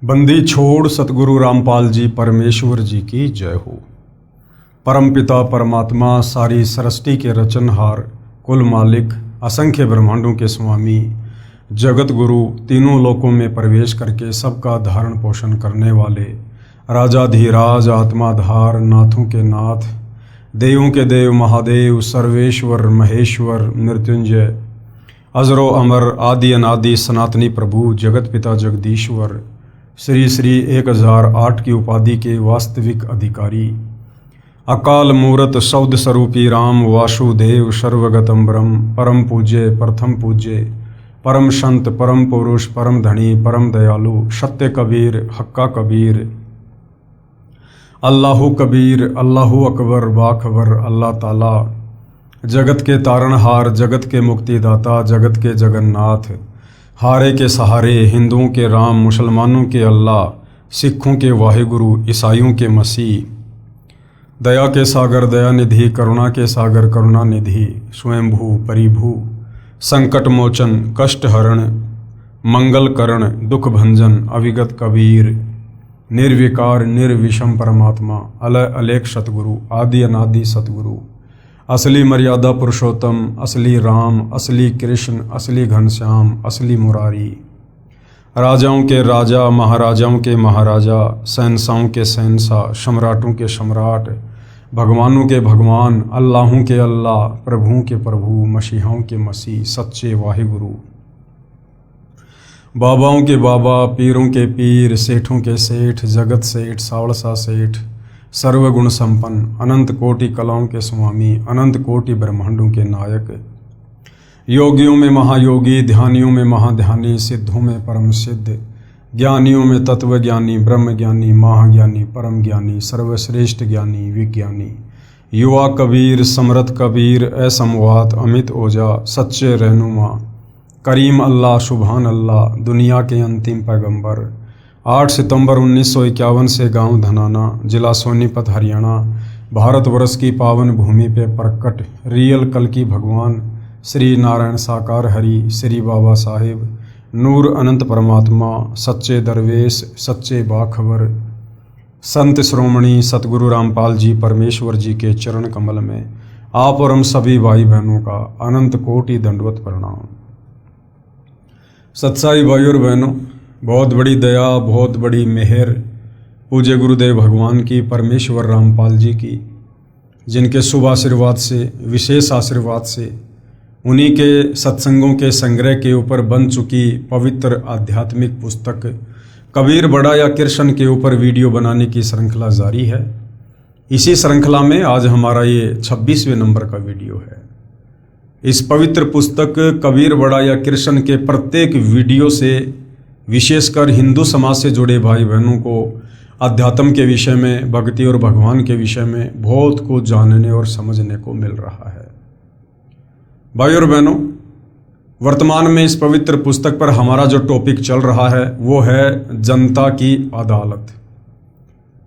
बंदी छोड़ सतगुरु रामपाल जी परमेश्वर जी की जय हो। परमपिता परमात्मा सारी सृष्टि के रचनहार, कुल मालिक, असंख्य ब्रह्मांडों के स्वामी, जगत गुरु, तीनों लोकों में प्रवेश करके सबका धारण पोषण करने वाले, राजाधिराज, आत्माधार, नाथों के नाथ, देवों के देव, महादेव, सर्वेश्वर, महेश्वर, मृत्युंजय, अजरो अमर, आदि अनादि, सनातनी प्रभु, जगत पिता जगदीश्वर, श्री श्री 1008 की उपाधि के वास्तविक अधिकारी, अकाल मूरत शब्द स्वरूपी राम वासुदेव, सर्वगतम ब्रह्म, परम पूज्य, प्रथम पूज्य, परम संत, परम पुरुष, परम धनी, परम दयालु, सत्य कबीर, हक्का कबीर, अल्लाहु कबीर, अल्लाहु अकबर, बाखबर, अल्लाह ताला, जगत के तारणहार, जगत के मुक्तिदाता, जगत के जगन्नाथ, हारे के सहारे, हिंदुओं के राम, मुसलमानों के अल्लाह, सिखों के वाहिगुरु, ईसाइयों के मसीह, दया के सागर दयानिधि, करुणा के सागर करुणानिधि, स्वयंभू परिभू, संकट मोचन, कष्ट हरण, मंगल करण, दुख भंजन, अविगत कबीर, निर्विकार निर्विषम परमात्मा, अलय अलेख सतगुरु, आदि अनादि सतगुरु, असली मर्यादा पुरुषोत्तम, असली राम, असली कृष्ण, असली घनश्याम, असली मुरारी, राजाओं के राजा, महाराजाओं के महाराजा, शहंशाहों के शहंशाह, सम्राटों के सम्राट, भगवानों के भगवान, अल्लाहों के अल्लाह, प्रभुओं के प्रभु, मसीहाओं के मसीह, सच्चे वाहिगुरु, बाबाओं के बाबा, पीरों के पीर, सेठों के सेठ, जगत सेठ, सावड़सा सेठ, सर्वगुण संपन्न, अनंत कोटि कलाओं के स्वामी, अनंत कोटि ब्रह्मांडों के नायक, योगियों में महायोगी, ध्यानियों में महाध्यानी, सिद्धों में परम सिद्ध, ज्ञानियों में तत्वज्ञानी, ब्रह्म ज्ञानी, महाज्ञानी, परम ज्ञानी, सर्वश्रेष्ठ ज्ञानी, विज्ञानी, युवा कबीर, समरथ कबीर, असमवात, अमित ओझा, सच्चे रहनुमा, करीम अल्लाह, सुभान अल्लाह, दुनिया के अंतिम पैगंबर, 8 सितंबर 1951 से गांव धनाना, जिला सोनीपत, हरियाणा, भारतवर्ष की पावन भूमि पे प्रकट रियल कल की भगवान श्री नारायण साकार हरि, श्री बाबा साहिब, नूर अनंत परमात्मा, सच्चे दरवेश, सच्चे बाखबर, संत श्रोमणी सतगुरु रामपाल जी परमेश्वर जी के चरण कमल में आप और हम सभी भाई बहनों का अनंत कोटि दंडवत प्रणाम। सत्साई भाई और बहनों, बहुत बड़ी दया, बहुत बड़ी मेहर पूज्य गुरुदेव भगवान की, परमेश्वर रामपाल जी की, जिनके शुभ आशीर्वाद से, विशेष आशीर्वाद से, उन्हीं के सत्संगों के संग्रह के ऊपर बन चुकी पवित्र आध्यात्मिक पुस्तक कबीर बड़ा या कृष्ण के ऊपर वीडियो बनाने की श्रृंखला जारी है। इसी श्रृंखला में आज हमारा ये 26वें नंबर का वीडियो है। इस पवित्र पुस्तक कबीर बड़ा या कृष्ण के प्रत्येक वीडियो से विशेषकर हिंदू समाज से जुड़े भाई बहनों को अध्यात्म के विषय में, भक्ति और भगवान के विषय में बहुत कुछ जानने और समझने को मिल रहा है। भाई और बहनों, वर्तमान में इस पवित्र पुस्तक पर हमारा जो टॉपिक चल रहा है वो है जनता की अदालत।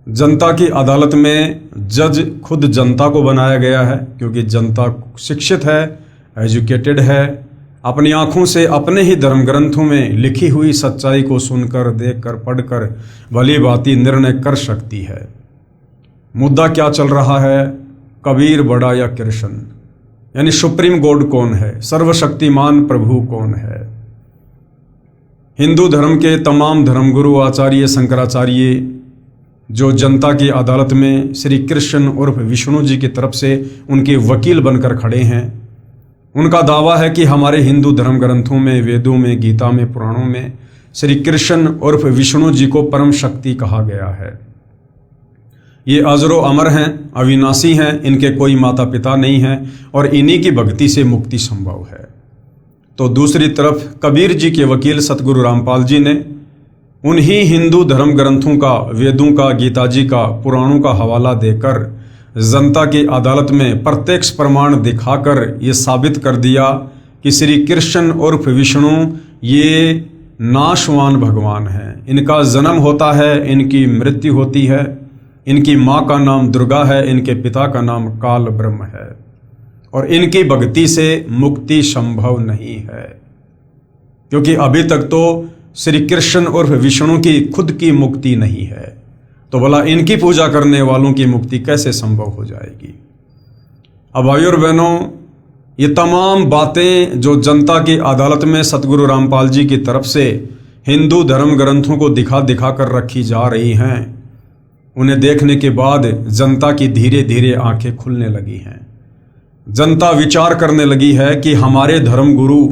जनता की अदालत में जज खुद जनता को बनाया गया है, क्योंकि जनता शिक्षित है, एजुकेटेड है, अपनी आंखों से अपने ही धर्म ग्रंथों में लिखी हुई सच्चाई को सुनकर, देखकर, पढ़कर भली भांति निर्णय कर सकती है। मुद्दा क्या चल रहा है? कबीर बड़ा या कृष्ण, यानी सुप्रीम गॉड कौन है, सर्वशक्तिमान प्रभु कौन है। हिंदू धर्म के तमाम धर्मगुरु आचार्य शंकराचार्य जो जनता की अदालत में श्री कृष्ण उर्फ विष्णु जी की तरफ से उनके वकील बनकर खड़े हैं, उनका दावा है कि हमारे हिंदू धर्म ग्रंथों में, वेदों में, गीता में, पुराणों में श्री कृष्ण उर्फ विष्णु जी को परम शक्ति कहा गया है। ये अजरो अमर हैं, अविनाशी हैं, इनके कोई माता पिता नहीं हैं और इन्हीं की भक्ति से मुक्ति संभव है। तो दूसरी तरफ कबीर जी के वकील सतगुरु रामपाल जी ने उन्हीं हिंदू धर्म ग्रंथों का, वेदों का, गीता जी का, पुराणों का हवाला देकर जनता की अदालत में प्रत्यक्ष प्रमाण दिखाकर ये साबित कर दिया कि श्री कृष्ण उर्फ विष्णु ये नाशवान भगवान हैं। इनका जन्म होता है, इनकी मृत्यु होती है, इनकी माँ का नाम दुर्गा है, इनके पिता का नाम काल ब्रह्म है और इनकी भक्ति से मुक्ति संभव नहीं है, क्योंकि अभी तक तो श्री कृष्ण उर्फ विष्णु की खुद की मुक्ति नहीं है, तो भला इनकी पूजा करने वालों की मुक्ति कैसे संभव हो जाएगी। अब भाइयों और बहनों, ये तमाम बातें जो जनता की अदालत में सतगुरु रामपाल जी की तरफ से हिंदू धर्म ग्रंथों को दिखा दिखा कर रखी जा रही हैं, उन्हें देखने के बाद जनता की धीरे धीरे आंखें खुलने लगी हैं। जनता विचार करने लगी है कि हमारे धर्म गुरु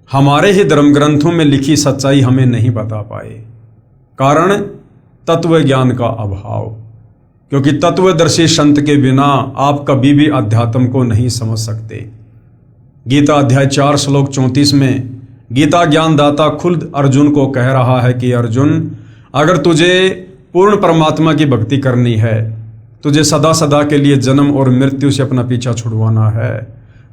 हमारे ही धर्म ग्रंथों में लिखी सच्चाई हमें नहीं बता पाए। कारण तत्व ज्ञान का अभाव, क्योंकि तत्वदर्शी संत के बिना आप कभी भी अध्यात्म को नहीं समझ सकते। गीता अध्याय 4 श्लोक 34 में गीता ज्ञानदाता खुद अर्जुन को कह रहा है कि अर्जुन, अगर तुझे पूर्ण परमात्मा की भक्ति करनी है, तुझे सदा सदा के लिए जन्म और मृत्यु से अपना पीछा छुड़वाना है,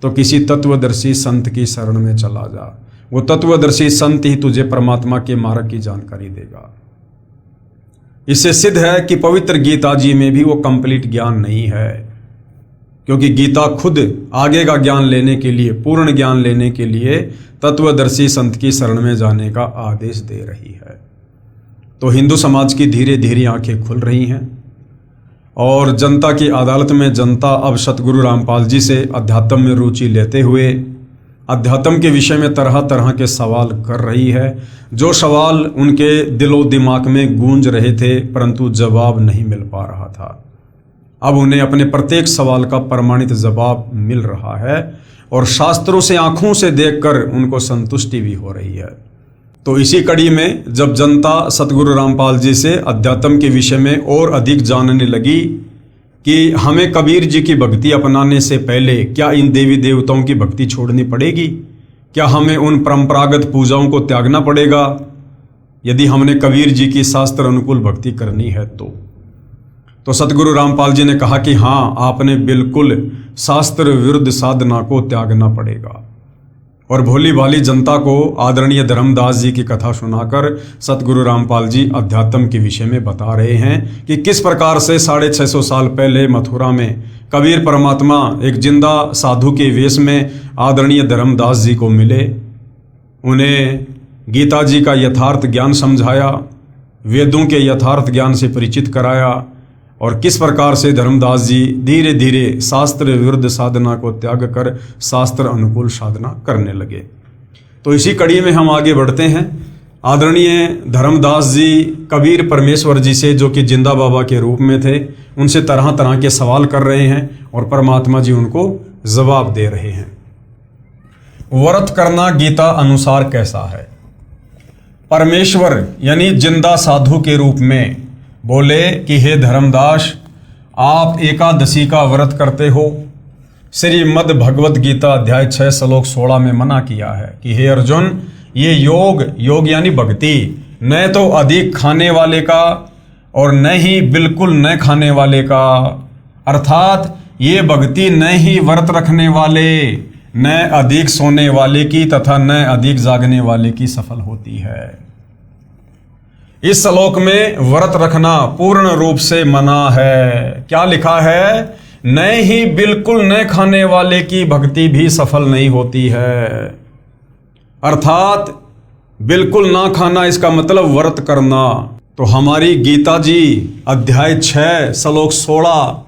तो किसी तत्वदर्शी संत की शरण में चला जा। वो तत्वदर्शी संत ही तुझे परमात्मा के मार्ग की जानकारी देगा। इससे सिद्ध है कि पवित्र गीता जी में भी वो कंप्लीट ज्ञान नहीं है, क्योंकि गीता खुद आगे का ज्ञान लेने के लिए, पूर्ण ज्ञान लेने के लिए तत्वदर्शी संत की शरण में जाने का आदेश दे रही है। तो हिंदू समाज की धीरे धीरे आंखें खुल रही हैं और जनता की अदालत में जनता अब सतगुरु रामपाल जी से अध्यात्म में रुचि लेते हुए अध्यात्म के विषय में तरह तरह के सवाल कर रही है। जो सवाल उनके दिलो दिमाग में गूंज रहे थे, परंतु जवाब नहीं मिल पा रहा था, अब उन्हें अपने प्रत्येक सवाल का प्रमाणित जवाब मिल रहा है और शास्त्रों से आंखों से देखकर उनको संतुष्टि भी हो रही है। तो इसी कड़ी में जब जनता सतगुरु रामपाल जी से अध्यात्म के विषय में और अधिक जानने लगी कि हमें कबीर जी की भक्ति अपनाने से पहले क्या इन देवी देवताओं की भक्ति छोड़नी पड़ेगी, क्या हमें उन परंपरागत पूजाओं को त्यागना पड़ेगा यदि हमने कबीर जी की शास्त्र अनुकूल भक्ति करनी है तो सतगुरु रामपाल जी ने कहा कि हाँ, आपने बिल्कुल शास्त्र विरुद्ध साधना को त्यागना पड़ेगा। और भोली भाली जनता को आदरणीय धर्मदास जी की कथा सुनाकर सतगुरु रामपाल जी अध्यात्म के विषय में बता रहे हैं कि किस प्रकार से 650 साल पहले मथुरा में कबीर परमात्मा एक जिंदा साधु के वेश में आदरणीय धर्मदास जी को मिले, उन्हें गीता जी का यथार्थ ज्ञान समझाया, वेदों के यथार्थ ज्ञान से परिचित कराया और किस प्रकार से धर्मदास जी धीरे धीरे शास्त्र विरुद्ध साधना को त्याग कर शास्त्र अनुकूल साधना करने लगे। तो इसी कड़ी में हम आगे बढ़ते हैं। आदरणीय धर्मदास जी कबीर परमेश्वर जी से, जो कि जिंदा बाबा के रूप में थे, उनसे तरह तरह के सवाल कर रहे हैं और परमात्मा जी उनको जवाब दे रहे हैं। व्रत करना गीता अनुसार कैसा है? परमेश्वर यानी जिंदा साधु के रूप में बोले कि हे धर्मदास, आप एकादशी का व्रत करते हो। श्रीमद् भगवत गीता अध्याय 6 श्लोक 16 में मना किया है कि हे अर्जुन, ये योग यानी भक्ति न तो अधिक खाने वाले का और न ही बिल्कुल न खाने वाले का, अर्थात ये भक्ति न ही व्रत रखने वाले, न अधिक सोने वाले की तथा न अधिक जागने वाले की सफल होती है। इस श्लोक में व्रत रखना पूर्ण रूप से मना है। क्या लिखा है? न ही बिल्कुल न खाने वाले की भक्ति भी सफल नहीं होती है। अर्थात बिल्कुल ना खाना, इसका मतलब व्रत करना। तो हमारी गीता जी अध्याय 6 श्लोक 16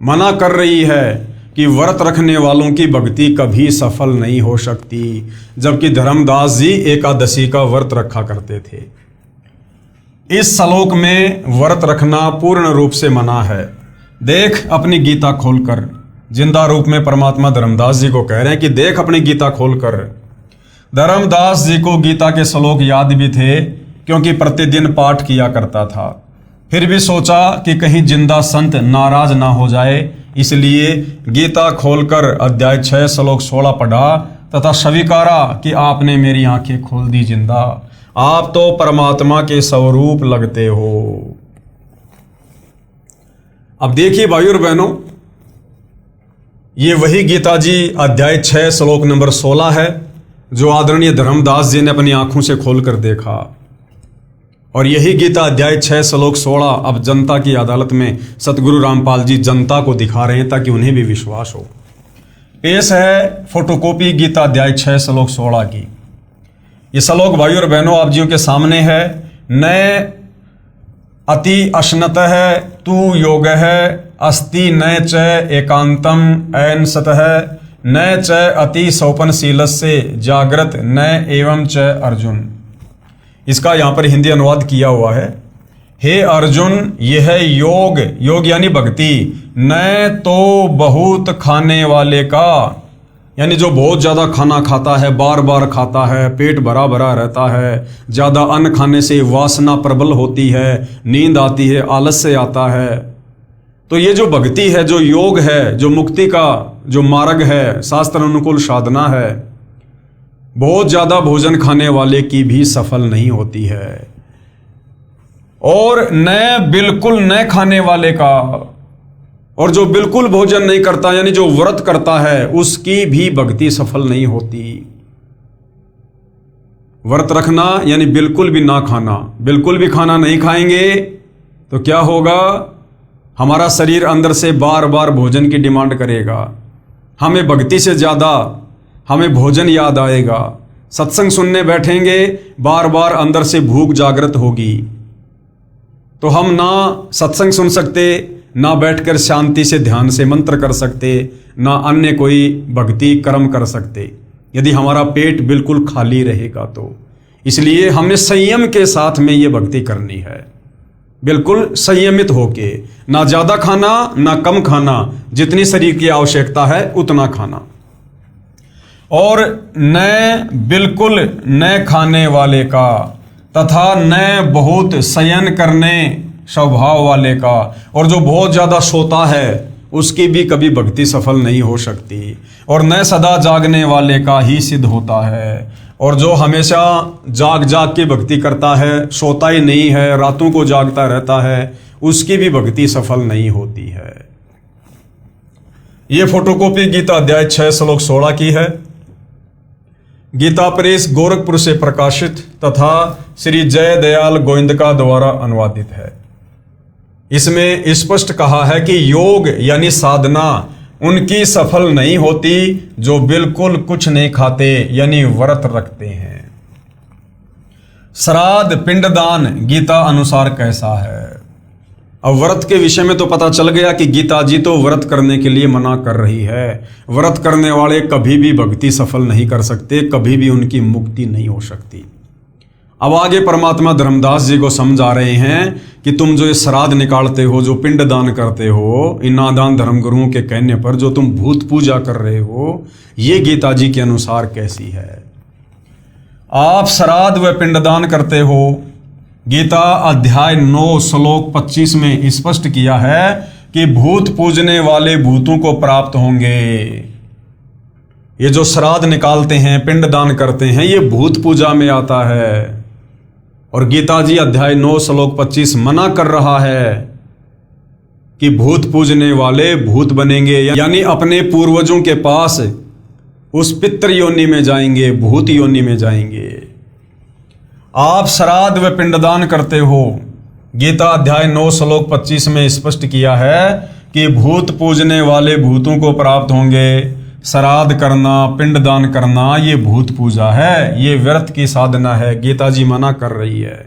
मना कर रही है कि व्रत रखने वालों की भक्ति कभी सफल नहीं हो सकती, जबकि धर्मदास जी एकादशी का व्रत रखा करते थे। इस श्लोक में व्रत रखना पूर्ण रूप से मना है। देख अपनी गीता खोलकर, जिंदा रूप में परमात्मा धर्मदास जी को कह रहे हैं कि देख अपनी गीता खोलकर। धर्मदास जी को गीता के श्लोक याद भी थे, क्योंकि प्रतिदिन पाठ किया करता था। फिर भी सोचा कि कहीं जिंदा संत नाराज ना हो जाए, इसलिए गीता खोलकर अध्याय 6 श्लोक 16 पढ़ा तथा स्वीकारा कि आपने मेरी आंखें खोल दी जिंदा, आप तो परमात्मा के स्वरूप लगते हो। अब देखिए भाइयों और बहनों, ये वही गीता जी अध्याय 6 श्लोक नंबर 16 है जो आदरणीय धर्मदास जी ने अपनी आंखों से खोलकर देखा। और यही गीता अध्याय 6 श्लोक 16 अब जनता की अदालत में सतगुरु रामपाल जी जनता को दिखा रहे हैं ताकि उन्हें भी विश्वास हो। पेश है फोटोकॉपी गीता अध्याय 6 श्लोक 16 की। ये श्लोक भाई और बहनों आप जियों के सामने है। न अति अश्नत है तू योग है अस्ति न च एकांतम ऐन सतः न च अति सौपनशीलस्य जागृत न एवं च अर्जुन। इसका यहाँ पर हिंदी अनुवाद किया हुआ है। हे अर्जुन, यह योग, योग यानी भक्ति, न तो बहुत खाने वाले का, यानी जो बहुत ज़्यादा खाना खाता है, बार बार खाता है, पेट भरा भरा रहता है, ज़्यादा अन्न खाने से वासना प्रबल होती है, नींद आती है, आलस्य आता है। तो ये जो भक्ति है, जो योग है, जो मुक्ति का जो मार्ग है, शास्त्र अनुकूल साधना है, बहुत ज़्यादा भोजन खाने वाले की भी सफल नहीं होती है। और न बिल्कुल न खाने वाले का, और जो बिल्कुल भोजन नहीं करता यानी जो व्रत करता है, उसकी भी भक्ति सफल नहीं होती। व्रत रखना यानी बिल्कुल भी ना खाना, बिल्कुल भी खाना नहीं खाएंगे तो क्या होगा, हमारा शरीर अंदर से बार बार भोजन की डिमांड करेगा। हमें भक्ति से ज़्यादा हमें भोजन याद आएगा। सत्संग सुनने बैठेंगे, बार बार अंदर से भूख जागृत होगी, तो हम ना सत्संग सुन सकते, ना बैठकर शांति से ध्यान से मंत्र कर सकते, ना अन्य कोई भक्ति कर्म कर सकते, यदि हमारा पेट बिल्कुल खाली रहेगा तो। इसलिए हमने संयम के साथ में ये भक्ति करनी है, बिल्कुल संयमित होके, ना ज़्यादा खाना ना कम खाना, जितनी शरीर की आवश्यकता है उतना खाना। और न बिल्कुल न खाने वाले का तथा न बहुत शयन करने स्वभाव वाले का, और जो बहुत ज़्यादा सोता है उसकी भी कभी भक्ति सफल नहीं हो सकती। और न सदा जागने वाले का ही सिद्ध होता है, और जो हमेशा जाग जाग के भक्ति करता है, सोता ही नहीं है, रातों को जागता रहता है, उसकी भी भक्ति सफल नहीं होती है। ये फोटोकॉपी गीता अध्याय 6 श्लोक 16 की है। गीता प्रेस गोरखपुर से प्रकाशित तथा श्री जय दयाल गोविंदका द्वारा अनुवादित है। इसमें स्पष्ट कहा है कि योग यानी साधना उनकी सफल नहीं होती जो बिल्कुल कुछ नहीं खाते यानी व्रत रखते हैं। श्राद्ध पिंडदान गीता अनुसार कैसा है? अब व्रत के विषय में तो पता चल गया कि गीता जी तो व्रत करने के लिए मना कर रही है। व्रत करने वाले कभी भी भक्ति सफल नहीं कर सकते, कभी भी उनकी मुक्ति नहीं हो सकती। अब आगे परमात्मा धर्मदास जी को समझा रहे हैं कि तुम जो ये श्राद्ध निकालते हो, जो पिंड दान करते हो, इन नादान धर्मगुरुओं के कहने पर जो तुम भूत पूजा कर रहे हो, ये गीता जी के अनुसार कैसी है? आप श्राद्ध व पिंडदान करते हो, गीता अध्याय 9 श्लोक 25 में स्पष्ट किया है कि भूत पूजने वाले भूतों को प्राप्त होंगे। ये जो श्राद्ध निकालते हैं, पिंडदान करते हैं, ये भूत पूजा में आता है। और गीता जी अध्याय 9 श्लोक 25 मना कर रहा है कि भूत पूजने वाले भूत बनेंगे, यानी अपने पूर्वजों के पास उस पितृ योनि में जाएंगे, भूत योनि में जाएंगे। आप श्राद्ध व पिंडदान करते हो, गीता अध्याय 9 श्लोक 25 में स्पष्ट किया है कि भूत पूजने वाले भूतों को प्राप्त होंगे। श्राद्ध करना, पिंडदान करना, ये भूत पूजा है, ये व्यर्थ की साधना है। गीता जी मना कर रही है।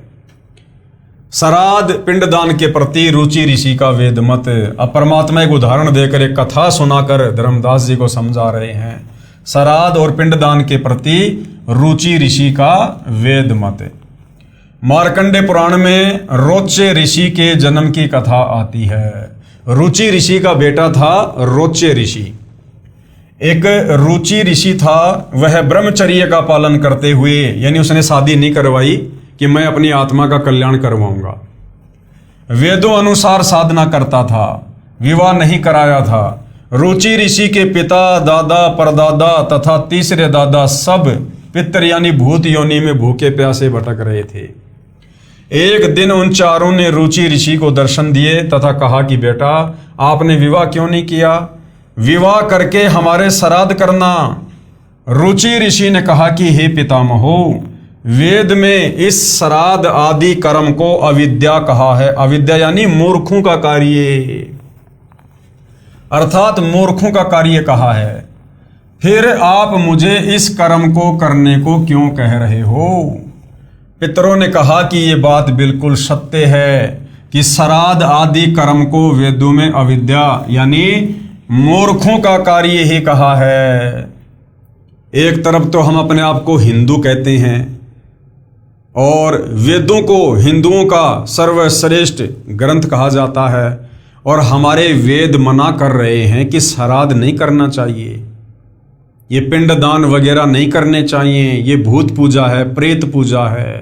श्राद्ध पिंडदान के प्रति रुचि ऋषि का वेद मत। अब परमात्मा एक उदाहरण देकर, एक कथा सुनाकर धर्मदास जी को समझा रहे हैं। श्राद्ध और पिंडदान के प्रति रुचि ऋषि का वेद मत। मार्कंडे पुराण में रोच्य ऋषि के जन्म की कथा आती है। रुचि ऋषि का बेटा था रोच्य ऋषि। एक रुचि ऋषि था, वह ब्रह्मचर्य का पालन करते हुए, यानी उसने शादी नहीं करवाई कि मैं अपनी आत्मा का कल्याण करवाऊंगा, वेदों अनुसार साधना करता था, विवाह नहीं कराया था। रुचि ऋषि के पिता, दादा, परदादा तथा तीसरे दादा सब पितृ यानी भूत योनि में भूखे प्यासे भटक रहे थे। एक दिन उन चारों ने रुचि ऋषि को दर्शन दिए तथा कहा कि बेटा, आपने विवाह क्यों नहीं किया? विवाह करके हमारे श्राद्ध करना। रुचि ऋषि ने कहा कि हे पितामहो, वेद में इस श्राद्ध आदि कर्म को अविद्या कहा है। अविद्या यानी मूर्खों का कार्य, अर्थात मूर्खों का कार्य कहा है। फिर आप मुझे इस कर्म को करने को क्यों कह रहे हो? पितरों ने कहा कि ये बात बिल्कुल सत्य है कि श्राद्ध आदि कर्म को वेदों में अविद्या यानी मूर्खों का कार्य ही कहा है। एक तरफ तो हम अपने आप को हिंदू कहते हैं और वेदों को हिंदुओं का सर्वश्रेष्ठ ग्रंथ कहा जाता है, और हमारे वेद मना कर रहे हैं कि श्राद्ध नहीं करना चाहिए, ये पिंडदान वगैरह नहीं करने चाहिए, ये भूत पूजा है, प्रेत पूजा है,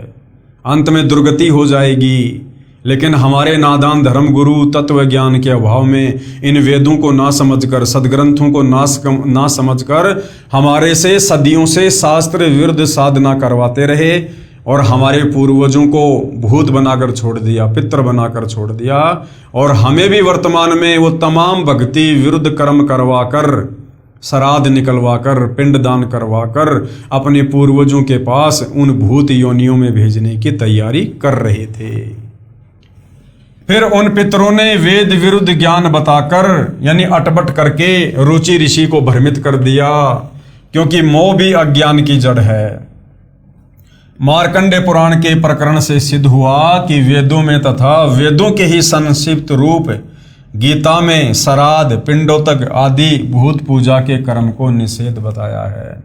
अंत में दुर्गति हो जाएगी। लेकिन हमारे नादान धर्मगुरु तत्व ज्ञान के अभाव में इन वेदों को ना समझकर, सदग्रंथों को ना समझकर हमारे से सदियों से शास्त्र विरुद्ध साधना करवाते रहे और हमारे पूर्वजों को भूत बनाकर छोड़ दिया, पितर बनाकर छोड़ दिया, और हमें भी वर्तमान में वो तमाम भक्ति विरुद्ध कर्म करवाकर, श्राद्ध निकलवाकर, पिंडदान करवाकर अपने पूर्वजों के पास उन भूत योनियों में भेजने की तैयारी कर रहे थे। फिर उन पितरों ने वेद विरुद्ध ज्ञान बताकर यानी अटपट करके रुचि ऋषि को भ्रमित कर दिया, क्योंकि मोह भी अज्ञान की जड़ है। मार्कंडे पुराण के प्रकरण से सिद्ध हुआ कि वेदों में तथा वेदों के ही संक्षिप्त रूप गीता में श्राद्ध, पिंडोतक आदि भूत पूजा के कर्म को निषेध बताया है,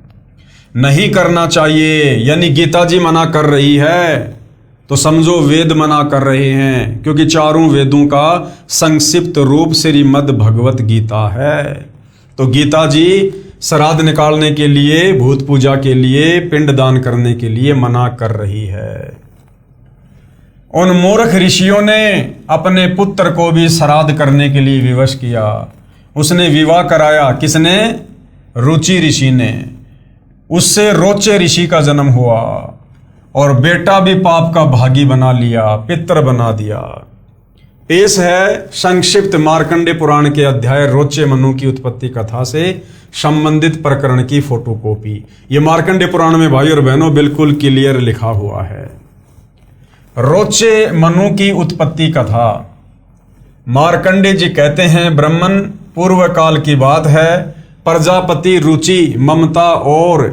नहीं करना चाहिए। यानी गीता जी मना कर रही है तो समझो वेद मना कर रहे हैं, क्योंकि चारों वेदों का संक्षिप्त रूप श्रीमद् भगवत गीता है। तो गीता जी श्राद्ध निकालने के लिए, भूत पूजा के लिए, पिंडदान करने के लिए मना कर रही है। उन मूर्ख ऋषियों ने अपने पुत्र को भी श्राद्ध करने के लिए विवश किया। उसने विवाह कराया, किसने? रुचि ऋषि ने। उससे रोचे ऋषि का जन्म हुआ और बेटा भी पाप का भागी बना लिया, पितर बना दिया। पेश है संक्षिप्त मार्कंडे पुराण के अध्याय रोचे मनु की उत्पत्ति कथा से संबंधित प्रकरण की फोटोकॉपी। ये मार्कंडे पुराण में भाई और बहनों बिल्कुल क्लियर लिखा हुआ है। रोचे मनु की उत्पत्ति कथा। मार्कंडे जी कहते हैं, ब्राह्मण पूर्व काल की बात है, प्रजापति रुचि, ममता और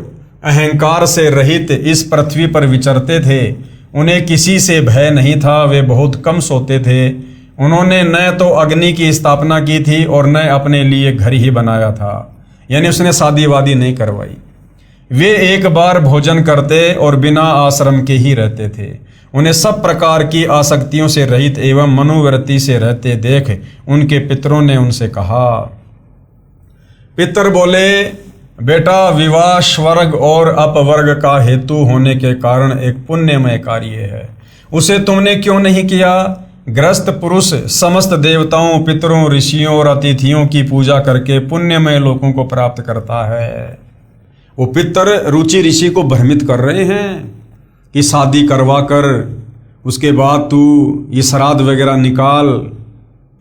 अहंकार से रहित इस पृथ्वी पर विचरते थे। उन्हें किसी से भय नहीं था, वे बहुत कम सोते थे। उन्होंने न तो अग्नि की स्थापना की थी और न अपने लिए घर ही बनाया था, यानी उसने शादी वादी नहीं करवाई। वे एक बार भोजन करते और बिना आश्रम के ही रहते थे। उन्हें सब प्रकार की आसक्तियों से रहित एवं मनोवृत्ति से रहते देख उनके पितरों ने उनसे कहा। पितर बोले, बेटा, विवाह स्वर्ग और अपवर्ग का हेतु होने के कारण एक पुण्यमय कार्य है, उसे तुमने क्यों नहीं किया? गृहस्थ पुरुष समस्त देवताओं, पितरों, ऋषियों और अतिथियों की पूजा करके पुण्यमय लोगों को प्राप्त करता है। वो पितर रुचि ऋषि को भ्रमित कर रहे हैं कि शादी करवा कर उसके बाद तू ये श्राद्ध वगैरह निकाल,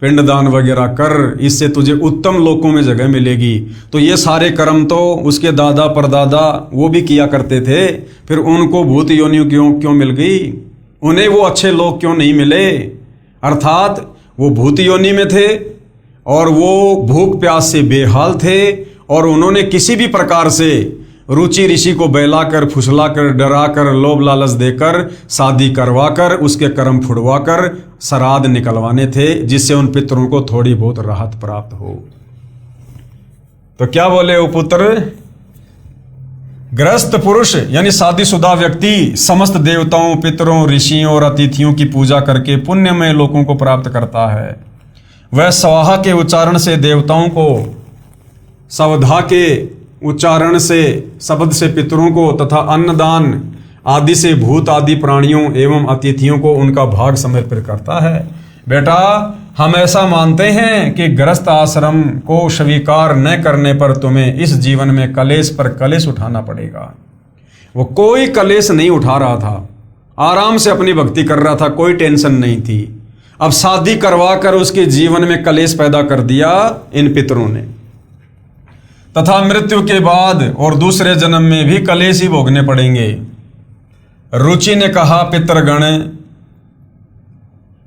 पिंडदान वगैरह कर, इससे तुझे उत्तम लोकों में जगह मिलेगी। तो ये सारे कर्म तो उसके दादा परदादा वो भी किया करते थे, फिर उनको भूत योनियों क्यों मिल गई? उन्हें वो अच्छे लोग क्यों नहीं मिले? अर्थात वो भूत योनि में थे और वो भूख प्यास से बेहाल थे, और उन्होंने किसी भी प्रकार से रुचि ऋषि को बहलाकर, फुसलाकर, डराकर, लोभ लालच देकर, शादी करवाकर, उसके कर्म फुड़वाकर श्राद्ध निकलवाने थे, जिससे उन पितरों को थोड़ी बहुत राहत प्राप्त हो। तो क्या बोले वो पुत्र? गृहस्थ पुरुष यानी शादीशुदा व्यक्ति समस्त देवताओं, पितरों, ऋषियों और अतिथियों की पूजा करके पुण्यमय लोगों को प्राप्त करता है। वह स्वाहा के उच्चारण से देवताओं को, सवधा के उच्चारण से, शब्द से पितरों को तथा अन्नदान आदि से भूत आदि प्राणियों एवं अतिथियों को उनका भाग समर्पित करता है। बेटा, हम ऐसा मानते हैं कि गृहस्थ आश्रम को स्वीकार न करने पर तुम्हें इस जीवन में कलेश पर कलेश उठाना पड़ेगा। वो कोई कलेश नहीं उठा रहा था, आराम से अपनी भक्ति कर रहा था, कोई टेंशन नहीं थी। अब शादी करवा कर उसके जीवन में कलेश पैदा कर दिया इन पितरों ने, तथा मृत्यु के बाद और दूसरे जन्म में भी कलेश ही भोगने पड़ेंगे। रुचि ने कहा, पितरगण,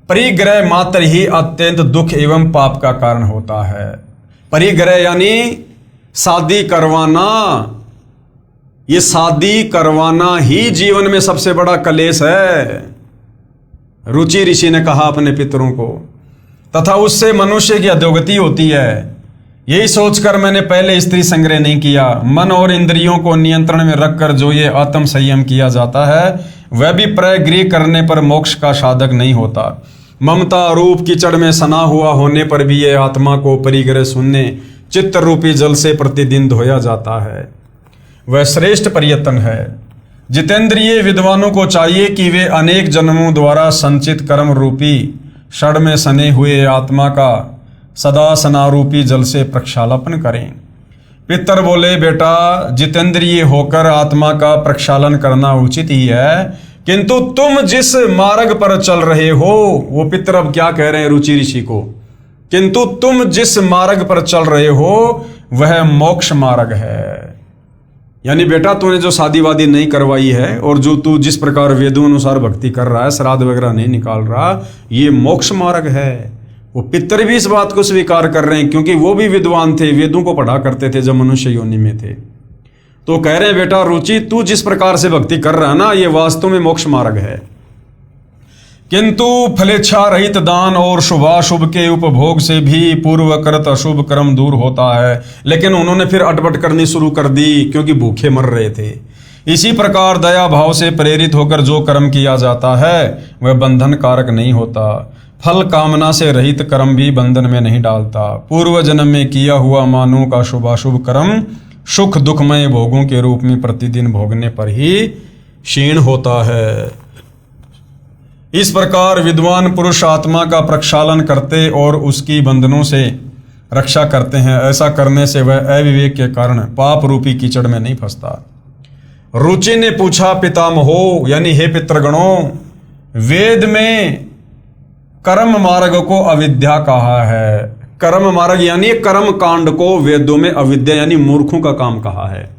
परिग्रह मात्र ही अत्यंत दुख एवं पाप का कारण होता है। परिग्रह यानी शादी करवाना, ये शादी करवाना ही जीवन में सबसे बड़ा कलेश है, रुचि ऋषि ने कहा अपने पितरों को। तथा उससे मनुष्य की अधोगति होती है। यही सोचकर मैंने पहले स्त्री संग्रह नहीं किया। मन और इंद्रियों को नियंत्रण में रखकर जो ये आत्म संयम किया जाता है वह भी प्रगृह करने पर मोक्ष का साधक नहीं होता। ममता रूप कीचड़ में सना हुआ होने पर भी ये आत्मा को परिग्रह शून्य चित्त रूपी जल से प्रतिदिन धोया जाता है। वह श्रेष्ठ प्रयत्न है। जितेंद्रिय विद्वानों को चाहिए कि वे अनेक जन्मों द्वारा संचित कर्म रूपी षड में सने हुए आत्मा का सदा सनारूपी जल से प्रक्षालन करें। पितर बोले, बेटा जितेंद्रिय होकर आत्मा का प्रक्षालन करना उचित ही है, किंतु तुम जिस मार्ग पर चल रहे हो, वो पितर अब क्या कह रहे हैं रुचि ऋषि को, किंतु तुम जिस मार्ग पर चल रहे हो वह मोक्ष मार्ग है। यानी बेटा तूने जो शादी वादी नहीं करवाई है और जो तू जिस प्रकार वेदों अनुसार भक्ति कर रहा है, श्राद्ध वगैरह नहीं निकाल रहा, ये मोक्ष मार्ग है। वो पितर भी इस बात को स्वीकार कर रहे हैं क्योंकि वो भी विद्वान थे, वेदों को पढ़ा करते थे जब मनुष्य योनि में थे। तो कह रहे हैं बेटा रुचि तू जिस प्रकार से भक्ति कर रहा है ना, ये वास्तव में मोक्ष मार्ग है। किंतु फलेच्छा रहित दान और शुभाशुभ के उपभोग से भी पूर्वकृत अशुभ कर्म दूर होता है। लेकिन उन्होंने फिर अटपट करनी शुरू कर दी क्योंकि भूखे मर रहे थे। इसी प्रकार दया भाव से प्रेरित होकर जो कर्म किया जाता है वह बंधन कारक नहीं होता। फल कामना से रहित कर्म भी बंधन में नहीं डालता। पूर्व जन्म में किया हुआ मानव का शुभाशुभ कर्म सुख दुखमय भोगों के रूप में प्रतिदिन भोगने पर ही क्षीण होता है। इस प्रकार विद्वान पुरुष आत्मा का प्रक्षालन करते और उसकी बंधनों से रक्षा करते हैं। ऐसा करने से वह अविवेक के कारण पाप रूपी कीचड़ में नहीं फंसता। रुचि ने पूछा, पितामहो यानी हे पितृगणों, वेद में कर्म मार्ग को अविद्या कहा है। कर्म मार्ग यानी कर्म कांड को वेदों में अविद्या यानी मूर्खों का काम कहा है।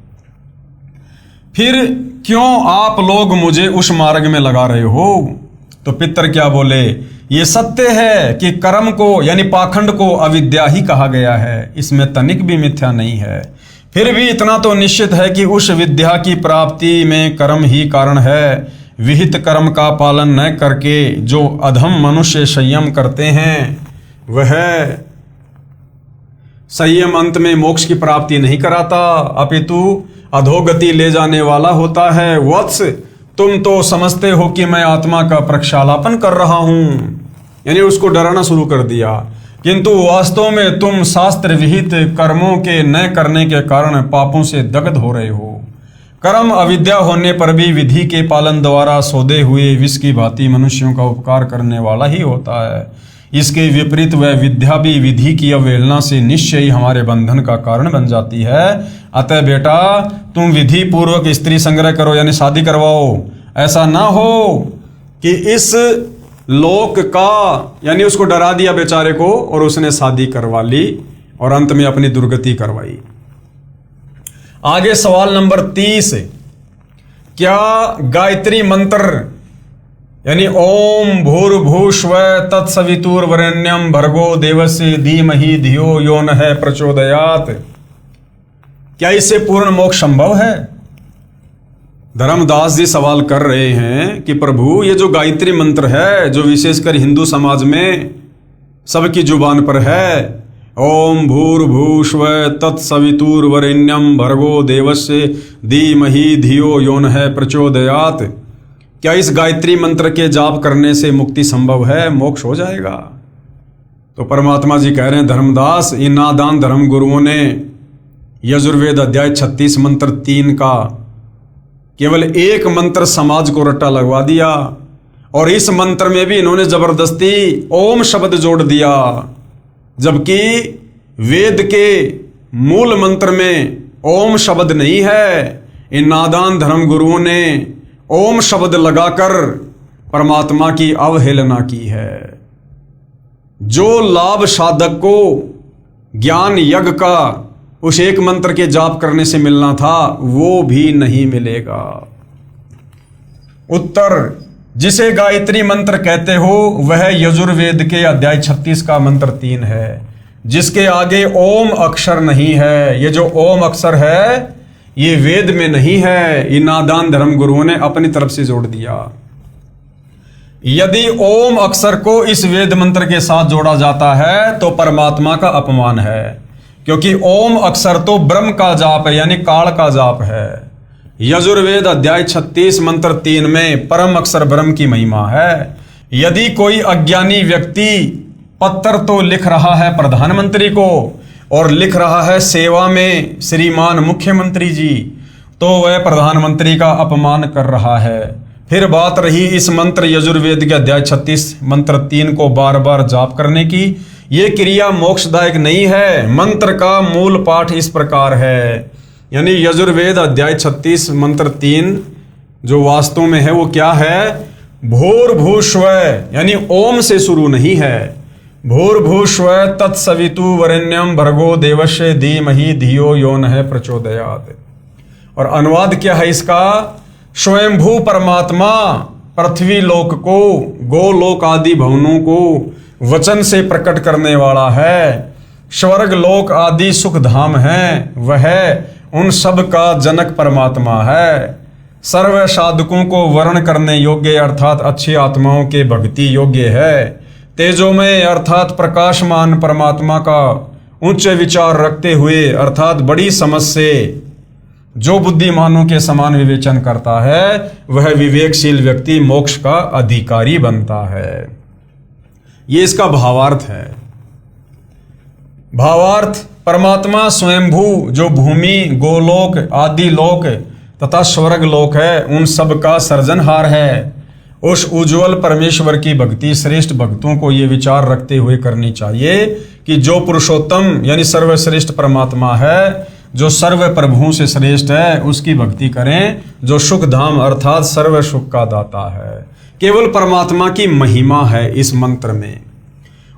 फिर क्यों आप लोग मुझे उस मार्ग में लगा रहे हो? तो पितर क्या बोले, ये सत्य है कि कर्म को यानी पाखंड को अविद्या ही कहा गया है, इसमें तनिक भी मिथ्या नहीं है। फिर भी इतना तो निश्चित है कि उस विद्या की प्राप्ति में कर्म ही कारण है। विहित कर्म का पालन न करके जो अधम मनुष्य संयम करते हैं वह संयम अंत में मोक्ष की प्राप्ति नहीं कराता, अपितु अधोगति ले जाने वाला होता है। वत्स, तुम तो समझते हो कि मैं आत्मा का प्रक्षालन कर रहा हूं, यानी उसको डराना शुरू कर दिया, किंतु वास्तव में तुम शास्त्र विहित कर्मों के न करने के कारण पापों से दग्ध हो रहे हो। कर्म अविद्या होने पर भी विधि के पालन द्वारा सौदे हुए विष की भांति मनुष्यों का उपकार करने वाला ही होता है। इसके विपरीत वह विद्या भी विधि की अवहेलना से निश्चय ही हमारे बंधन का कारण बन जाती है। अतः बेटा तुम विधि पूर्वक स्त्री संग्रह करो यानी शादी करवाओ। ऐसा ना हो कि इस लोक का, यानी उसको डरा दिया बेचारे को और उसने शादी करवा ली और अंत में अपनी दुर्गति करवाई। आगे सवाल नंबर 30, क्या गायत्री मंत्र यानी ओम भूर्भुवस्सुवः तत्सवितुर्वरेण्यं भर्गो देवस्य धीमहि धियो यो नः प्रचोदयात्, क्या इससे पूर्ण मोक्ष संभव है? धर्मदास जी सवाल कर रहे हैं कि प्रभु ये जो गायत्री मंत्र है जो विशेषकर हिंदू समाज में सबकी जुबान पर है, ओम भूर्भुवस्सुवः तत्सवितुर्वरेण्यं भर्गो देवस्य धीमहि धियो यो नः प्रचोदयात्, क्या इस गायत्री मंत्र के जाप करने से मुक्ति संभव है, मोक्ष हो जाएगा? तो परमात्मा जी कह रहे हैं, धर्मदास इन नादान धर्म गुरुओं ने यजुर्वेद अध्याय 36 मंत्र 3 का केवल एक मंत्र समाज को रट्टा लगवा दिया और इस मंत्र में भी इन्होंने जबरदस्ती ओम शब्द जोड़ दिया, जबकि वेद के मूल मंत्र में ओम शब्द नहीं है। इन नादान धर्म गुरुओं ने ओम शब्द लगाकर परमात्मा की अवहेलना की है। जो लाभ साधक को ज्ञान यज्ञ का उस एक मंत्र के जाप करने से मिलना था वो भी नहीं मिलेगा। उत्तर, जिसे गायत्री मंत्र कहते हो वह यजुर्वेद के अध्याय 36 का मंत्र 3 है। जिसके आगे ओम अक्षर नहीं है। ये जो ओम अक्षर है ये वेद में नहीं है, ये नादान धर्म गुरुओं ने अपनी तरफ से जोड़ दिया। यदि ओम अक्षर को इस वेद मंत्र के साथ जोड़ा जाता है तो परमात्मा का अपमान है, क्योंकि ओम अक्षर तो ब्रह्म का जाप है, यानी काल का जाप है। यजुर्वेद अध्याय 36 मंत्र 3 में परम अक्षर ब्रह्म की महिमा है। यदि कोई अज्ञानी व्यक्ति पत्र तो लिख रहा है प्रधानमंत्री को और लिख रहा है सेवा में श्रीमान मुख्यमंत्री जी, तो वह प्रधानमंत्री का अपमान कर रहा है। फिर बात रही इस मंत्र यजुर्वेद के अध्याय 36 मंत्र 3 को बार बार जाप करने की, ये क्रिया मोक्षदायक नहीं है। मंत्र का मूल पाठ इस प्रकार है, यानी यजुर्वेद अध्याय 36 मंत्र 3 जो वास्तव में है वो क्या है? भूर्भुवस्व, यानी ओम से शुरू नहीं है। भूर्भुवस्व तत्सवितु वरेण्यम भर्गो देवस्य धीमहि धियो यो नः प्रचोदयात्। और अनुवाद क्या है इसका? स्वयंभू परमात्मा पृथ्वी लोक को, गोलोक आदि भवनों को वचन से प्रकट करने वाला है। स्वर्ग लोक आदि सुख धाम है, वह उन सब का जनक परमात्मा है। सर्व साधकों को वर्ण करने योग्य अर्थात अच्छी आत्माओं के भक्ति योग्य है। तेजोमय अर्थात प्रकाशमान परमात्मा का उच्च विचार रखते हुए अर्थात बड़ी समझ से जो बुद्धिमानों के समान विवेचन करता है, वह विवेकशील व्यक्ति मोक्ष का अधिकारी बनता है। ये इसका भावार्थ है। भावार्थ, परमात्मा स्वयंभू जो भूमि, गोलोक आदि लोक तथा स्वर्ग लोक है, उन सब का सर्जनहार है। उस उज्जवल परमेश्वर की भक्ति श्रेष्ठ भक्तों को ये विचार रखते हुए करनी चाहिए कि जो पुरुषोत्तम यानी सर्वश्रेष्ठ परमात्मा है, जो सर्व प्रभुओं से श्रेष्ठ है, उसकी भक्ति करें, जो सुख धाम अर्थात सर्व सुख का दाता है। केवल परमात्मा की महिमा है इस मंत्र में।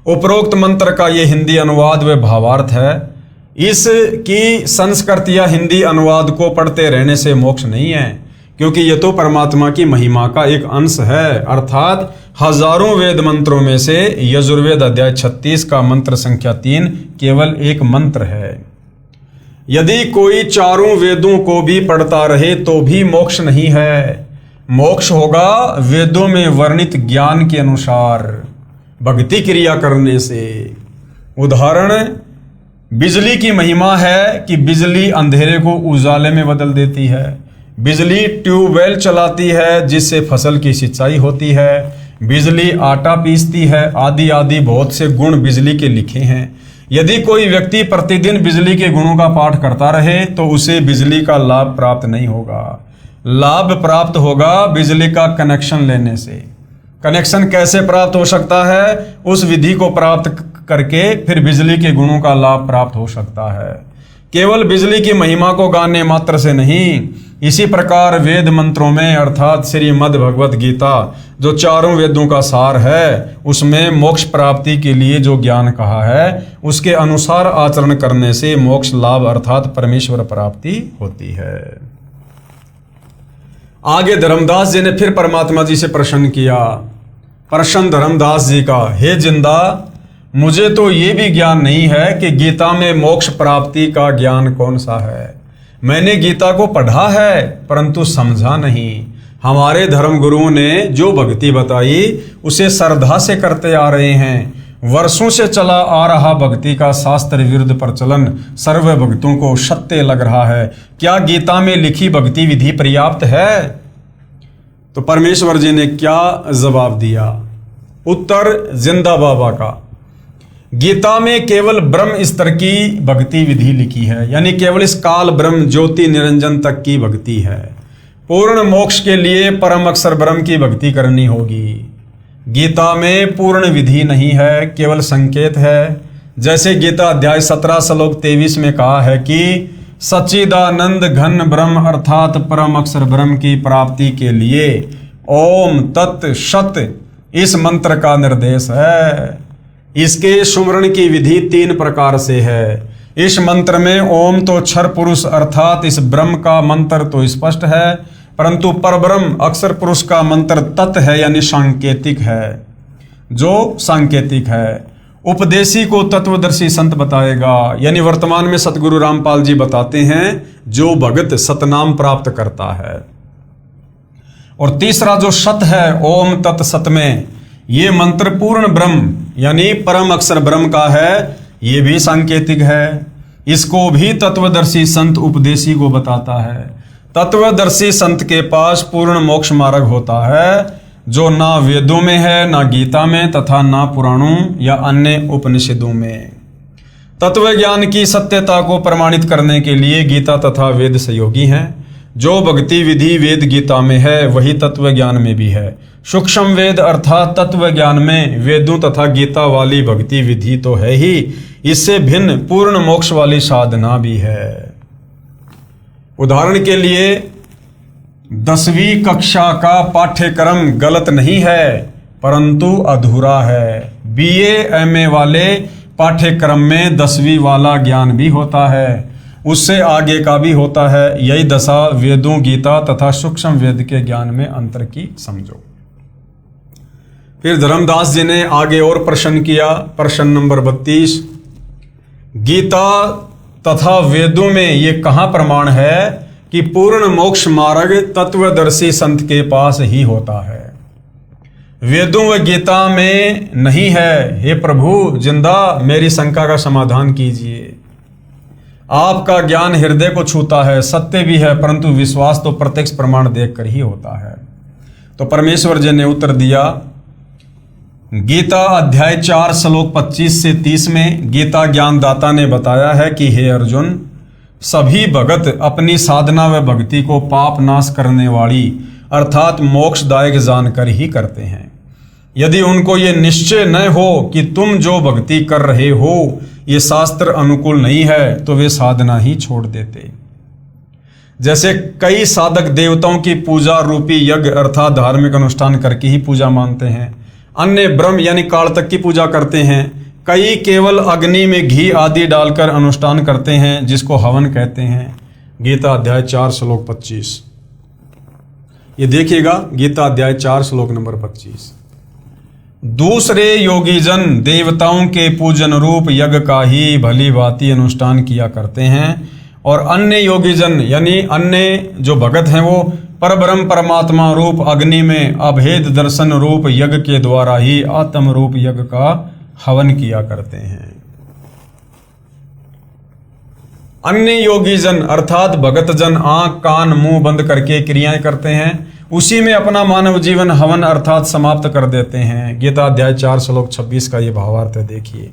उपरोक्त मंत्र का ये हिंदी अनुवाद व भावार्थ है। इसकी संस्कृत या हिंदी अनुवाद को पढ़ते रहने से मोक्ष नहीं है, क्योंकि ये तो परमात्मा की महिमा का एक अंश है। अर्थात हजारों वेद मंत्रों में से यजुर्वेद अध्याय 36 का मंत्र संख्या 3 केवल एक मंत्र है। यदि कोई चारों वेदों को भी पढ़ता रहे तो भी मोक्ष नहीं है। मोक्ष होगा वेदों में वर्णित ज्ञान के अनुसार भक्ति क्रिया करने से। उदाहरण, बिजली की महिमा है कि बिजली अंधेरे को उजाले में बदल देती है। बिजली ट्यूबवेल चलाती है जिससे फसल की सिंचाई होती है। बिजली आटा पीसती है, आदि आदि बहुत से गुण बिजली के लिखे हैं। यदि कोई व्यक्ति प्रतिदिन बिजली के गुणों का पाठ करता रहे तो उसे बिजली का लाभ प्राप्त नहीं होगा। लाभ प्राप्त होगा बिजली का कनेक्शन लेने से। कनेक्शन कैसे प्राप्त हो सकता है? उस विधि को प्राप्त करके फिर बिजली के गुणों का लाभ प्राप्त हो सकता है। केवल बिजली की महिमा को गाने मात्र से नहीं, इसी प्रकार वेद मंत्रों में अर्थात श्रीमद् भगवत गीता जो चारों वेदों का सार है, उसमें मोक्ष प्राप्ति के लिए जो ज्ञान कहा है, उसके अनुसार आचरण करने से मोक्ष लाभ अर्थात परमेश्वर प्राप्ति होती है। आगे धर्मदास जी ने फिर परमात्मा जी से प्रश्न किया। प्रश्न धर्मदास जी का, हे जिंदा, मुझे तो ये भी ज्ञान नहीं है कि गीता में मोक्ष प्राप्ति का ज्ञान कौन सा है। मैंने गीता को पढ़ा है परंतु समझा नहीं। हमारे धर्म गुरुओं ने जो भक्ति बताई उसे श्रद्धा से करते आ रहे हैं। वर्षों से चला आ रहा भक्ति का शास्त्र विरुद्ध प्रचलन सर्व भक्तों को सत्य लग रहा है। क्या गीता में लिखी भक्ति विधि पर्याप्त है? तो परमेश्वर जी ने क्या जवाब दिया? उत्तर जिंदा बाबा का, गीता में केवल ब्रह्म स्तर की भक्ति विधि लिखी है, यानी केवल इस काल ब्रह्म ज्योति निरंजन तक की भक्ति है। पूर्ण मोक्ष के लिए परम अक्षर ब्रह्म की भक्ति करनी होगी। गीता में पूर्ण विधि नहीं है, केवल संकेत है। जैसे गीता अध्याय 17 श्लोक 23 में कहा है कि सच्चिदानंद घन ब्रह्म अर्थात परम अक्षर ब्रह्म की प्राप्ति के लिए ओम तत् सत इस मंत्र का निर्देश है। इसके सुमरण की विधि 3 प्रकार से है। इस मंत्र में ओम तो क्षर पुरुष अर्थात इस ब्रह्म का मंत्र तो स्पष्ट है, परंतु परब्रह्म अक्षर पुरुष का मंत्र तत् है, यानी सांकेतिक है, जो सांकेतिक है। उपदेशी को तत्वदर्शी संत बताएगा। यानी वर्तमान में सतगुरु रामपाल जी बताते हैं जो भगत सतनाम प्राप्त करता है। और तीसरा जो सत है ओम तत् सत में, ये मंत्र पूर्ण ब्रह्म यानी परम अक्षर ब्रह्म का है, ये भी सांकेतिक है। इसको भी तत्वदर्शी संत उपदेशी को बताता है। तत्वदर्शी संत के पास पूर्ण मोक्ष मार्ग होता है जो ना वेदों में है, ना गीता में, तथा ना पुराणों या अन्य उपनिषदों में। तत्व ज्ञान की सत्यता को प्रमाणित करने के लिए गीता तथा वेद सहयोगी हैं। जो भक्ति विधि वेद गीता में है वही तत्व ज्ञान में भी है। सूक्ष्म वेद अर्थात तत्व ज्ञान में वेदों तथा गीता वाली भक्ति विधि तो है ही, इससे भिन्न पूर्ण मोक्ष वाली साधना भी है। उदाहरण के लिए 10वीं कक्षा का पाठ्यक्रम गलत नहीं है परंतु अधूरा है। बीए एमए वाले पाठ्यक्रम में 10वीं वाला ज्ञान भी होता है, उससे आगे का भी होता है। यही दशा वेदों गीता तथा सूक्ष्म वेद के ज्ञान में अंतर की समझो। फिर धर्मदास जी ने आगे और प्रश्न किया, प्रश्न नंबर 32, गीता तथा वेदों में ये कहाँ प्रमाण है कि पूर्ण मोक्ष मार्ग तत्वदर्शी संत के पास ही होता है? वेदों व गीता में नहीं है। हे प्रभु जिंदा मेरी शंका का समाधान कीजिए। आपका ज्ञान हृदय को छूता है, सत्य भी है, परंतु विश्वास तो प्रत्यक्ष प्रमाण देखकर ही होता है। तो परमेश्वर जी ने उत्तर दिया, गीता अध्याय 4 श्लोक 25 से 30 में गीता ज्ञानदाता ने बताया है कि हे अर्जुन, सभी भगत अपनी साधना व भक्ति को पाप नाश करने वाली अर्थात मोक्षदायक जानकर ही करते हैं। यदि उनको ये निश्चय न हो कि तुम जो भक्ति कर रहे हो ये शास्त्र अनुकूल नहीं है तो वे साधना ही छोड़ देते। जैसे कई साधक देवताओं की पूजा रूपी यज्ञ अर्थात धार्मिक अनुष्ठान करके ही पूजा मानते हैं, अन्य ब्रह्म यानी काल तक की पूजा करते हैं, कई केवल अग्नि में घी आदि डालकर अनुष्ठान करते हैं जिसको हवन कहते हैं। गीता अध्याय 4 श्लोक 25, ये देखिएगा, गीता अध्याय 4 श्लोक नंबर 25। दूसरे योगीजन देवताओं के पूजन रूप यज्ञ का ही भली भांति अनुष्ठान किया करते हैं और अन्य योगीजन यानी अन्य जो भगत हैं वो परब्रह्म परमात्मा रूप अग्नि में अभेद दर्शन रूप यज्ञ के द्वारा ही आत्म रूप यज्ञ का हवन किया करते हैं। अन्य योगीजन अर्थात भगतजन आंख कान मुंह बंद करके क्रियाएं करते हैं, उसी में अपना मानव जीवन हवन अर्थात समाप्त कर देते हैं। गीता अध्याय 4 श्लोक 26 का ये भावार्थ है, देखिए।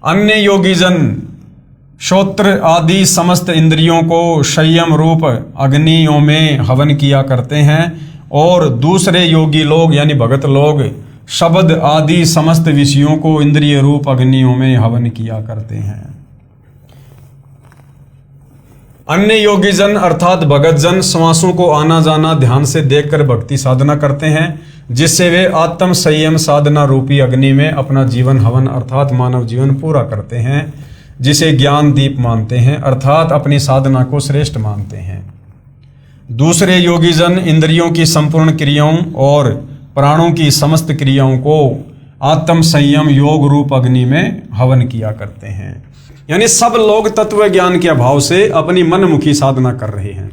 अन्य योगीजन श्रोत्र आदि समस्त इंद्रियों को संयम रूप अग्नियों में हवन किया करते हैं और दूसरे योगी लोग यानी भगत लोग शब्द आदि समस्त विषयों को इंद्रिय रूप अग्नियों में हवन किया करते हैं। अन्य योगीजन अर्थात भगतजन श्वासों को आना जाना ध्यान से देखकर भक्ति साधना करते हैं जिससे वे आत्म संयम साधना रूपी अग्नि में अपना जीवन हवन अर्थात मानव जीवन पूरा करते हैं, जिसे ज्ञान दीप मानते हैं अर्थात अपनी साधना को श्रेष्ठ मानते हैं। दूसरे योगीजन इंद्रियों की संपूर्ण क्रियाओं और प्राणों की समस्त क्रियाओं को आत्म संयम योग रूप अग्नि में हवन किया करते हैं। यानी सब लोग तत्व ज्ञान के अभाव से अपनी मनमुखी साधना कर रहे हैं।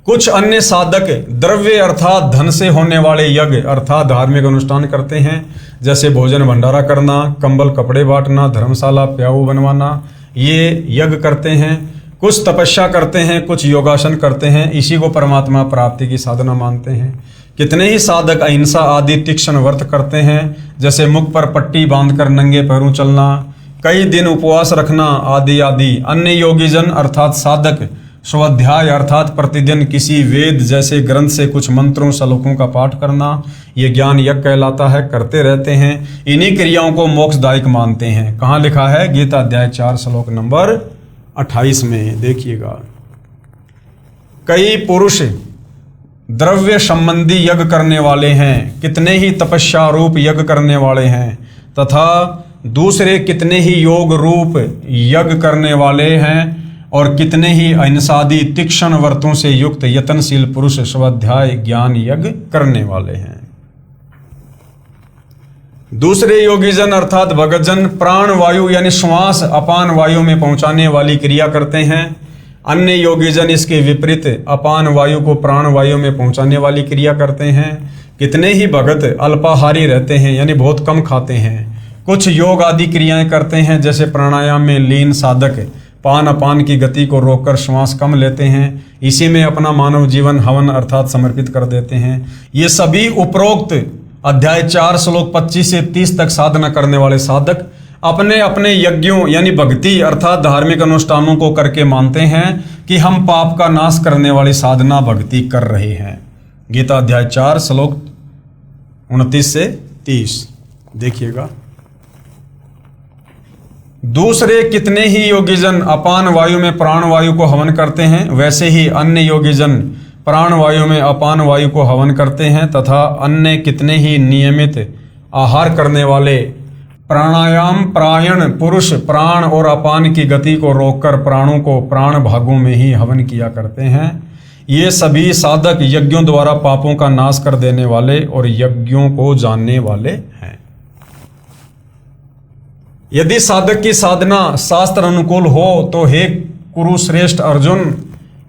कुछ अन्य साधक द्रव्य अर्थात धन से होने वाले यज्ञ अर्थात धार्मिक अनुष्ठान करते हैं, जैसे भोजन भंडारा करना, कंबल कपड़े बांटना, धर्मशाला प्याऊ बनवाना, ये यज्ञ करते हैं। कुछ तपस्या करते हैं, कुछ योगासन करते हैं, इसी को परमात्मा प्राप्ति की साधना मानते हैं। कितने ही साधक अहिंसा आदि तीक्ष्ण व्रत करते हैं, जैसे मुख पर पट्टी बांधकर नंगे पैरों चलना, कई दिन उपवास रखना आदि आदि। अन्य योगीजन अर्थात साधक स्वाध्याय अर्थात प्रतिदिन किसी वेद जैसे ग्रंथ से कुछ मंत्रों श्लोकों का पाठ करना, ये ज्ञान यज्ञ कहलाता है, करते रहते हैं। इन्हीं क्रियाओं को मोक्षदायक मानते हैं। कहाँ लिखा है? गीता अध्याय 4 श्लोक नंबर 28 में देखिएगा। कई पुरुष द्रव्य संबंधी यज्ञ करने वाले हैं, कितने ही तपस्या रूप यज्ञ करने वाले हैं, तथा दूसरे कितने ही योग रूप यज्ञ करने वाले हैं और कितने ही अहिंसादि तीक्ष्ण व्रतों से युक्त यत्नशील पुरुष स्वाध्याय ज्ञान यज्ञ करने वाले हैं। दूसरे योगीजन अर्थात भगतजन प्राण वायु यानी श्वास अपान वायु में पहुंचाने वाली क्रिया करते हैं। अन्य योगीजन इसके विपरीत अपान वायु को प्राण वायु में पहुंचाने वाली क्रिया करते हैं। कितने ही भगत अल्पाहारी रहते हैं यानी बहुत कम खाते हैं। कुछ योग आदि क्रियाएं करते हैं, जैसे प्राणायाम में लीन साधक पान अपान की गति को रोककर श्वास कम लेते हैं, इसी में अपना मानव जीवन हवन अर्थात समर्पित कर देते हैं। ये सभी उपरोक्त अध्याय 4 श्लोक 25 से 30 तक साधना करने वाले साधक अपने अपने यज्ञों यानी भक्ति अर्थात धार्मिक अनुष्ठानों को करके मानते हैं कि हम पाप का नाश करने वाली साधना भक्ति कर रहे हैं। गीता अध्याय 4 श्लोक 29 से 30 देखिएगा। दूसरे कितने ही योगीजन अपान वायु में प्राण वायु को हवन करते हैं, वैसे ही अन्य योगीजन प्राण वायु में अपान वायु को हवन करते हैं, तथा अन्य कितने ही नियमित आहार करने वाले प्राणायाम प्रायण पुरुष प्राण और अपान की गति को रोककर प्राणों को प्राण भागों में ही हवन किया करते हैं। ये सभी साधक यज्ञों द्वारा पापों का नाश कर देने वाले और यज्ञों को जानने वाले हैं। यदि साधक की साधना शास्त्र अनुकूल हो तो हे कुरुश्रेष्ठ अर्जुन,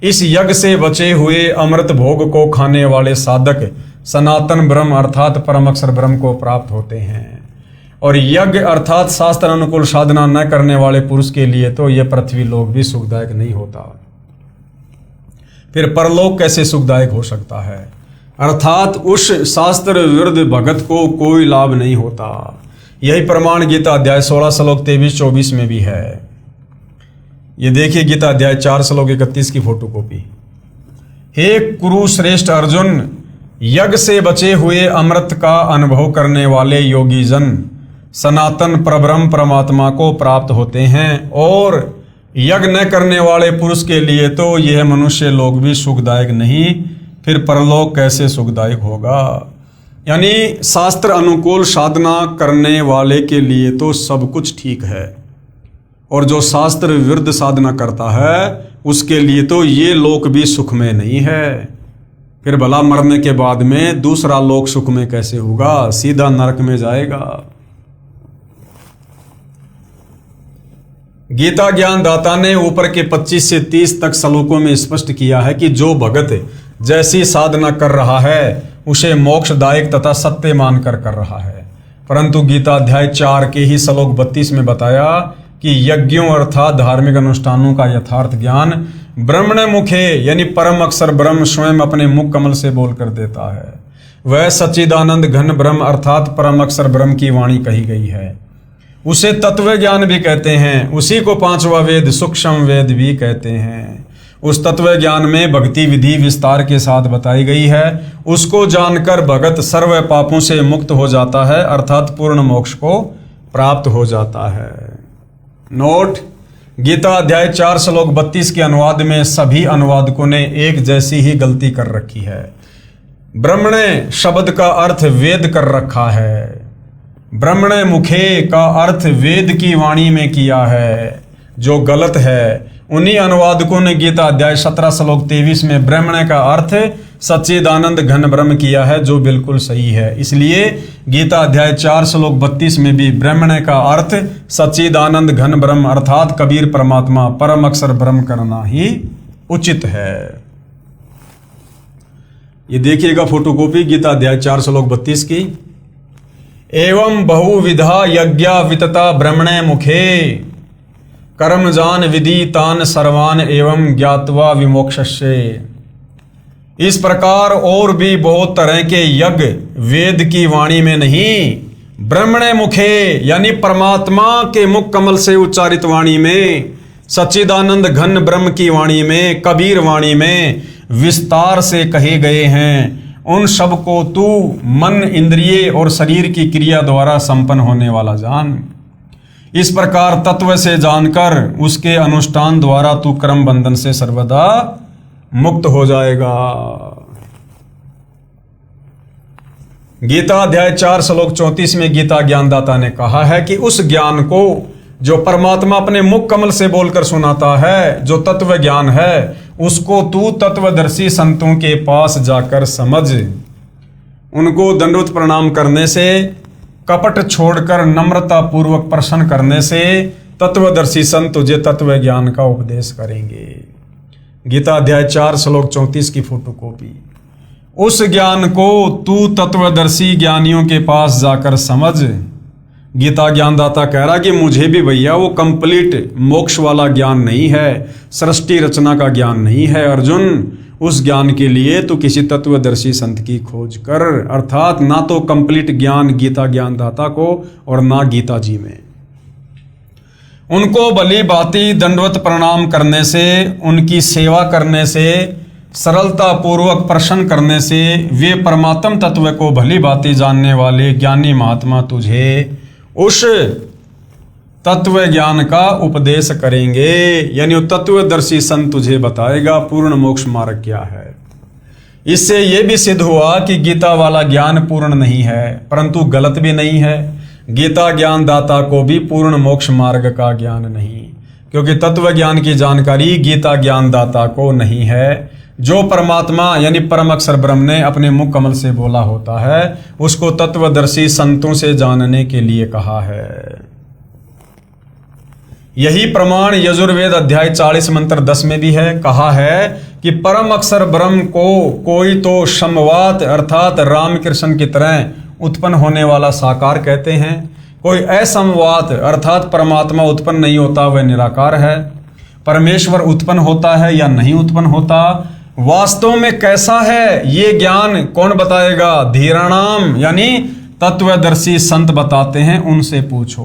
इस यज्ञ से बचे हुए अमृत भोग को खाने वाले साधक सनातन ब्रह्म अर्थात परम अक्षर ब्रह्म को प्राप्त होते हैं। और यज्ञ अर्थात शास्त्र अनुकूल साधना न करने वाले पुरुष के लिए तो यह पृथ्वी लोक भी सुखदायक नहीं होता, फिर परलोक कैसे सुखदायक हो सकता है। अर्थात उस शास्त्र विरुद्ध भगत को कोई लाभ नहीं होता। यही प्रमाण गीता अध्याय 16 श्लोक 23-24 में भी है। ये देखिए गीता अध्याय 4 श्लोक 31 की फोटोकॉपी। हे कुरुश्रेष्ठ अर्जुन, यज्ञ से बचे हुए अमृत का अनुभव करने वाले योगी जन सनातन परब्रह्म परमात्मा को प्राप्त होते हैं, और यज्ञ न करने वाले पुरुष के लिए तो यह मनुष्य लोक भी सुखदायक नहीं, फिर परलोक कैसे सुखदायक होगा। यानी शास्त्र अनुकूल साधना करने वाले के लिए तो सब कुछ ठीक है, और जो शास्त्र विरुद्ध साधना करता है उसके लिए तो ये लोक भी सुखमय नहीं है। फिर भला मरने के बाद में दूसरा लोक सुखमय कैसे होगा, सीधा नरक में जाएगा। गीता ज्ञान दाता ने ऊपर के 25 से 30 तक श्लोकों में स्पष्ट किया है कि जो भगत जैसी साधना कर रहा है उसे मोक्षदायक तथा सत्य मानकर कर रहा है। परंतु गीता अध्याय 4 के ही श्लोक 32 में बताया कि यज्ञों अर्थात धार्मिक अनुष्ठानों का यथार्थ ज्ञान ब्रह्मण मुखे यानी परम अक्षर ब्रह्म स्वयं अपने मुख कमल से बोलकर देता है। वह सच्चिदानंद घन ब्रह्म अर्थात परम अक्षर ब्रह्म की वाणी कही गई है। उसे तत्व ज्ञान भी कहते हैं, उसी को 5वां वेद सूक्ष्म वेद भी कहते हैं। उस तत्व ज्ञान में भक्ति विधि विस्तार के साथ बताई गई है। उसको जानकर भगत सर्व पापों से मुक्त हो जाता है अर्थात पूर्ण मोक्ष को प्राप्त हो जाता है। नोट, गीता अध्याय 4 श्लोक 32 के अनुवाद में सभी अनुवादकों ने एक जैसी ही गलती कर रखी है। ब्रह्मणे शब्द का अर्थ वेद कर रखा है। ब्रह्मणे मुखे का अर्थ वेद की वाणी में किया है, जो गलत है। उन्हीं अनुवादकों ने गीता अध्याय 17 श्लोक 23 में ब्रह्मणे का अर्थ सच्चिदानंद घन ब्रह्म किया है, जो बिल्कुल सही है। इसलिए गीता अध्याय 4 श्लोक 32 में भी ब्रह्मणे का अर्थ सच्चिदानंद घन ब्रह्म अर्थात कबीर परमात्मा परम अक्षर ब्रह्म करना ही उचित है। ये देखिएगा फोटोकॉपी गीता अध्याय 4 श्लोक 32 की। एवं बहुविधा यज्ञा वितता ब्रह्मणे मुखे कर्म जान विधि तान सर्वान एवं ज्ञात्वा विमोक्षस्य। इस प्रकार और भी बहुत तरह के यज्ञ वेद की वाणी में नहीं, ब्रह्मणे मुखे यानी परमात्मा के मुख कमल से उच्चारित वाणी में, सच्चिदानंद घन ब्रह्म की वाणी में, कबीर वाणी में विस्तार से कहे गए हैं। उन सब को तू मन इंद्रिय और शरीर की क्रिया द्वारा संपन्न होने वाला जान। इस प्रकार तत्व से जानकर उसके अनुष्ठान द्वारा तू कर्म बंधन से सर्वदा मुक्त हो जाएगा। गीता अध्याय 4 श्लोक 34 में गीता ज्ञानदाता ने कहा है कि उस ज्ञान को जो परमात्मा अपने मुख कमल से बोलकर सुनाता है, जो तत्व ज्ञान है, उसको तू तत्वदर्शी संतों के पास जाकर समझ। उनको दंडवत प्रणाम करने से कपट छोड़कर नम्रता पूर्वक प्रश्न करने से तत्वदर्शी संत तुझे तत्व ज्ञान का उपदेश करेंगे। गीता अध्याय 4 श्लोक 34 की फोटोकॉपी। उस ज्ञान को तू तत्वदर्शी ज्ञानियों के पास जाकर समझ। गीता ज्ञानदाता कह रहा कि मुझे भी भैया वो कंप्लीट मोक्ष वाला ज्ञान नहीं है, सृष्टि रचना का ज्ञान नहीं है अर्जुन। उस ज्ञान के लिए तू किसी तत्वदर्शी संत की खोज कर, अर्थात ना तो कंप्लीट ज्ञान गीता ज्ञानदाता को और ना गीता जी में। उनको भली भांति दंडवत प्रणाम करने से, उनकी सेवा करने से, सरलता पूर्वक प्रश्न करने से वे परमात्म तत्व को भली भांति जानने वाले ज्ञानी महात्मा तुझे उस तत्व ज्ञान का उपदेश करेंगे। यानी वो तत्वदर्शी संत तुझे बताएगा पूर्ण मोक्ष मार्ग क्या है। इससे यह भी सिद्ध हुआ कि गीता वाला ज्ञान पूर्ण नहीं है, परंतु गलत भी नहीं है। गीता ज्ञानदाता को भी पूर्ण मोक्ष मार्ग का ज्ञान नहीं, क्योंकि तत्व ज्ञान की जानकारी गीता ज्ञानदाता को नहीं है। जो परमात्मा यानी परम अक्षर ब्रह्म ने अपने मुख कमल से बोला होता है, उसको तत्वदर्शी संतों से जानने के लिए कहा है। यही प्रमाण यजुर्वेद अध्याय 40 मंत्र 10 में भी है। कहा है कि परम अक्षर ब्रह्म को कोई तो समवात अर्थात रामकृष्ण की तरह उत्पन्न होने वाला साकार कहते हैं, कोई असमवात अर्थात परमात्मा उत्पन्न नहीं होता, वह निराकार है। परमेश्वर उत्पन्न होता है या नहीं उत्पन्न होता, वास्तव में कैसा है ये ज्ञान कौन बताएगा? धीराणाम यानी तत्वदर्शी संत बताते हैं, उनसे पूछो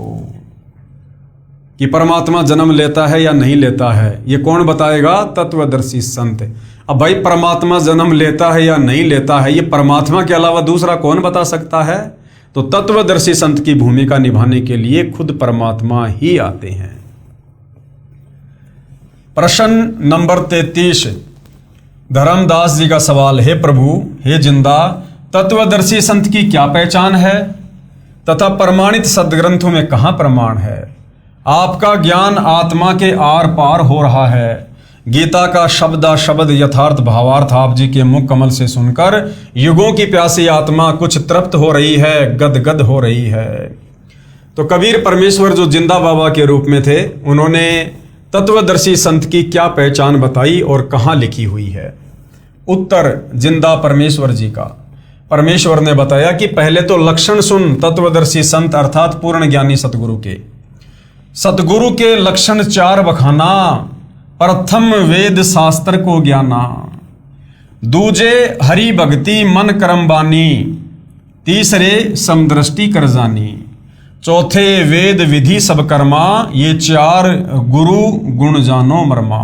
कि परमात्मा जन्म लेता है या नहीं लेता है, ये कौन बताएगा? तत्वदर्शी संत। अब भाई परमात्मा जन्म लेता है या नहीं लेता है, ये परमात्मा के अलावा दूसरा कौन बता सकता है? तो तत्वदर्शी संत की भूमिका निभाने के लिए खुद परमात्मा ही आते हैं। प्रश्न नंबर 33 धर्मदास जी का सवाल है, प्रभु हे जिंदा, तत्वदर्शी संत की क्या पहचान है तथा प्रमाणित सदग्रंथों में कहां प्रमाण है? आपका ज्ञान आत्मा के आर पार हो रहा है। गीता का शब्दा शब्द यथार्थ भावार्थ आप जी के मुख कमल से सुनकर युगों की प्यासी आत्मा कुछ तृप्त हो रही है, गदगद हो रही है। तो कबीर परमेश्वर जो जिंदा बाबा के रूप में थे, उन्होंने तत्वदर्शी संत की क्या पहचान बताई और कहाँ लिखी हुई है? उत्तर जिंदा परमेश्वर जी का। परमेश्वर ने बताया कि पहले तो लक्षण सुन तत्वदर्शी संत अर्थात पूर्ण ज्ञानी सतगुरु के। सतगुरु के लक्षण 4 बखाना। प्रथम वेद शास्त्र को ज्ञाना, दूजे हरि भक्ति मन कर्म बानी, तीसरे समदृष्टि कर जानी, चौथे वेद विधि सब कर्मा, ये 4 गुरु गुण जानो मरमा।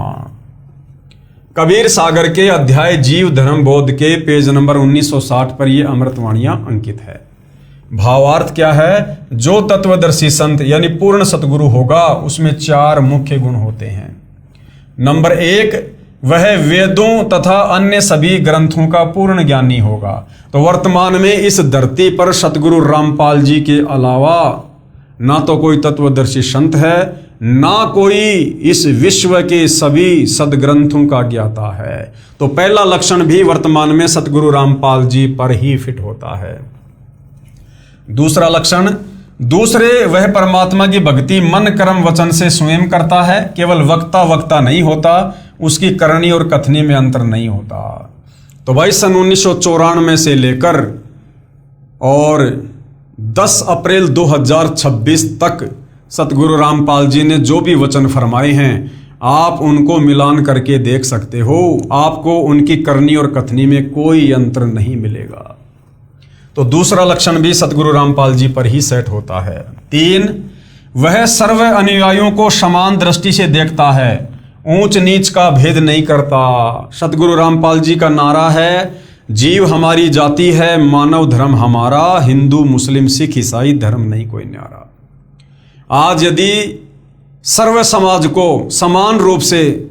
कबीर सागर के अध्याय जीव धर्म बोध के पेज नंबर 1960 पर ये अमृतवाणियां अंकित है। भावार्थ क्या है? जो तत्वदर्शी संत यानी पूर्ण सतगुरु होगा उसमें 4 मुख्य गुण होते हैं। नंबर 1, वह वेदों तथा अन्य सभी ग्रंथों का पूर्ण ज्ञानी होगा। तो वर्तमान में इस धरती पर सतगुरु रामपाल जी के अलावा ना तो कोई तत्वदर्शी संत है, ना कोई इस विश्व के सभी सदग्रंथों का ज्ञाता है। तो पहला लक्षण भी वर्तमान में सतगुरु रामपाल जी पर ही फिट होता है। दूसरा लक्षण, दूसरे वह परमात्मा की भक्ति मन कर्म वचन से स्वयं करता है, केवल वक्ता वक्ता नहीं होता, उसकी करनी और कथनी में अंतर नहीं होता। तो भाई सन 1994 से लेकर और 10 अप्रैल 2026 तक सतगुरु रामपाल जी ने जो भी वचन फरमाए हैं, आप उनको मिलान करके देख सकते हो। आपको उनकी करनी और कथनी में कोई अंतर नहीं मिलेगा। तो दूसरा लक्षण भी सतगुरु रामपाल जी पर ही सेट होता है। 3, वह सर्व अनुयायियों को समान दृष्टि से देखता है, ऊंच नीच का भेद नहीं करता। सतगुरु रामपाल जी का नारा है, जीव हमारी जाति है, मानव धर्म हमारा, हिंदू मुस्लिम सिख ईसाई धर्म नहीं कोई न्यारा। आज यदि सर्व समाज को समान रूप से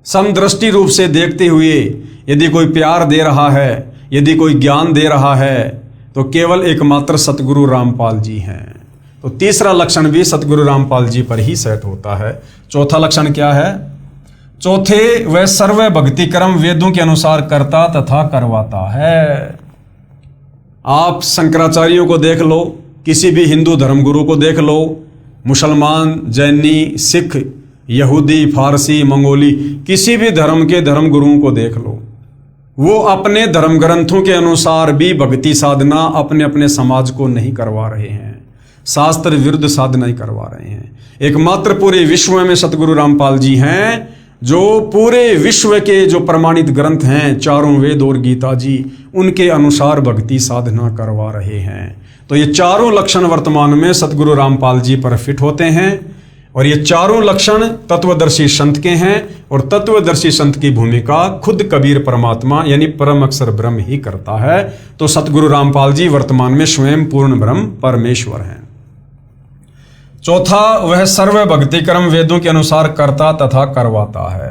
समदृष्टि रूप से देखते हुए यदि कोई प्यार दे रहा है, यदि कोई ज्ञान दे रहा है, तो केवल एकमात्र सतगुरु रामपाल जी हैं। तो तीसरा लक्षण भी सतगुरु रामपाल जी पर ही सेट होता है। चौथा लक्षण क्या है? चौथे, वह सर्व भक्ति कर्म वेदों के अनुसार करता तथा करवाता है। आप शंकराचार्यों को देख लो, किसी भी हिंदू धर्मगुरु को देख लो, मुसलमान, जैनी, सिख, यहूदी, फारसी, मंगोली, किसी भी धर्म के धर्मगुरुओं को देख लो, वो अपने धर्म ग्रंथों के अनुसार भी भक्ति साधना अपने अपने समाज को नहीं करवा रहे हैं, शास्त्र विरुद्ध साधना ही करवा रहे हैं। एकमात्र पूरे विश्व में सतगुरु रामपाल जी हैं जो पूरे विश्व के जो प्रमाणित ग्रंथ हैं, चारों वेद और गीता जी, उनके अनुसार भक्ति साधना करवा रहे हैं। तो ये चारों लक्षण वर्तमान में सतगुरु रामपाल जी पर फिट होते हैं और ये चारों लक्षण तत्वदर्शी संत के हैं और तत्वदर्शी संत की भूमिका खुद कबीर परमात्मा यानी परम अक्षर ब्रह्म ही करता है। तो सतगुरु रामपाल जी वर्तमान में स्वयं पूर्ण ब्रह्म परमेश्वर हैं। चौथा, वह सर्व भक्ति कर्म वेदों के अनुसार करता तथा करवाता है,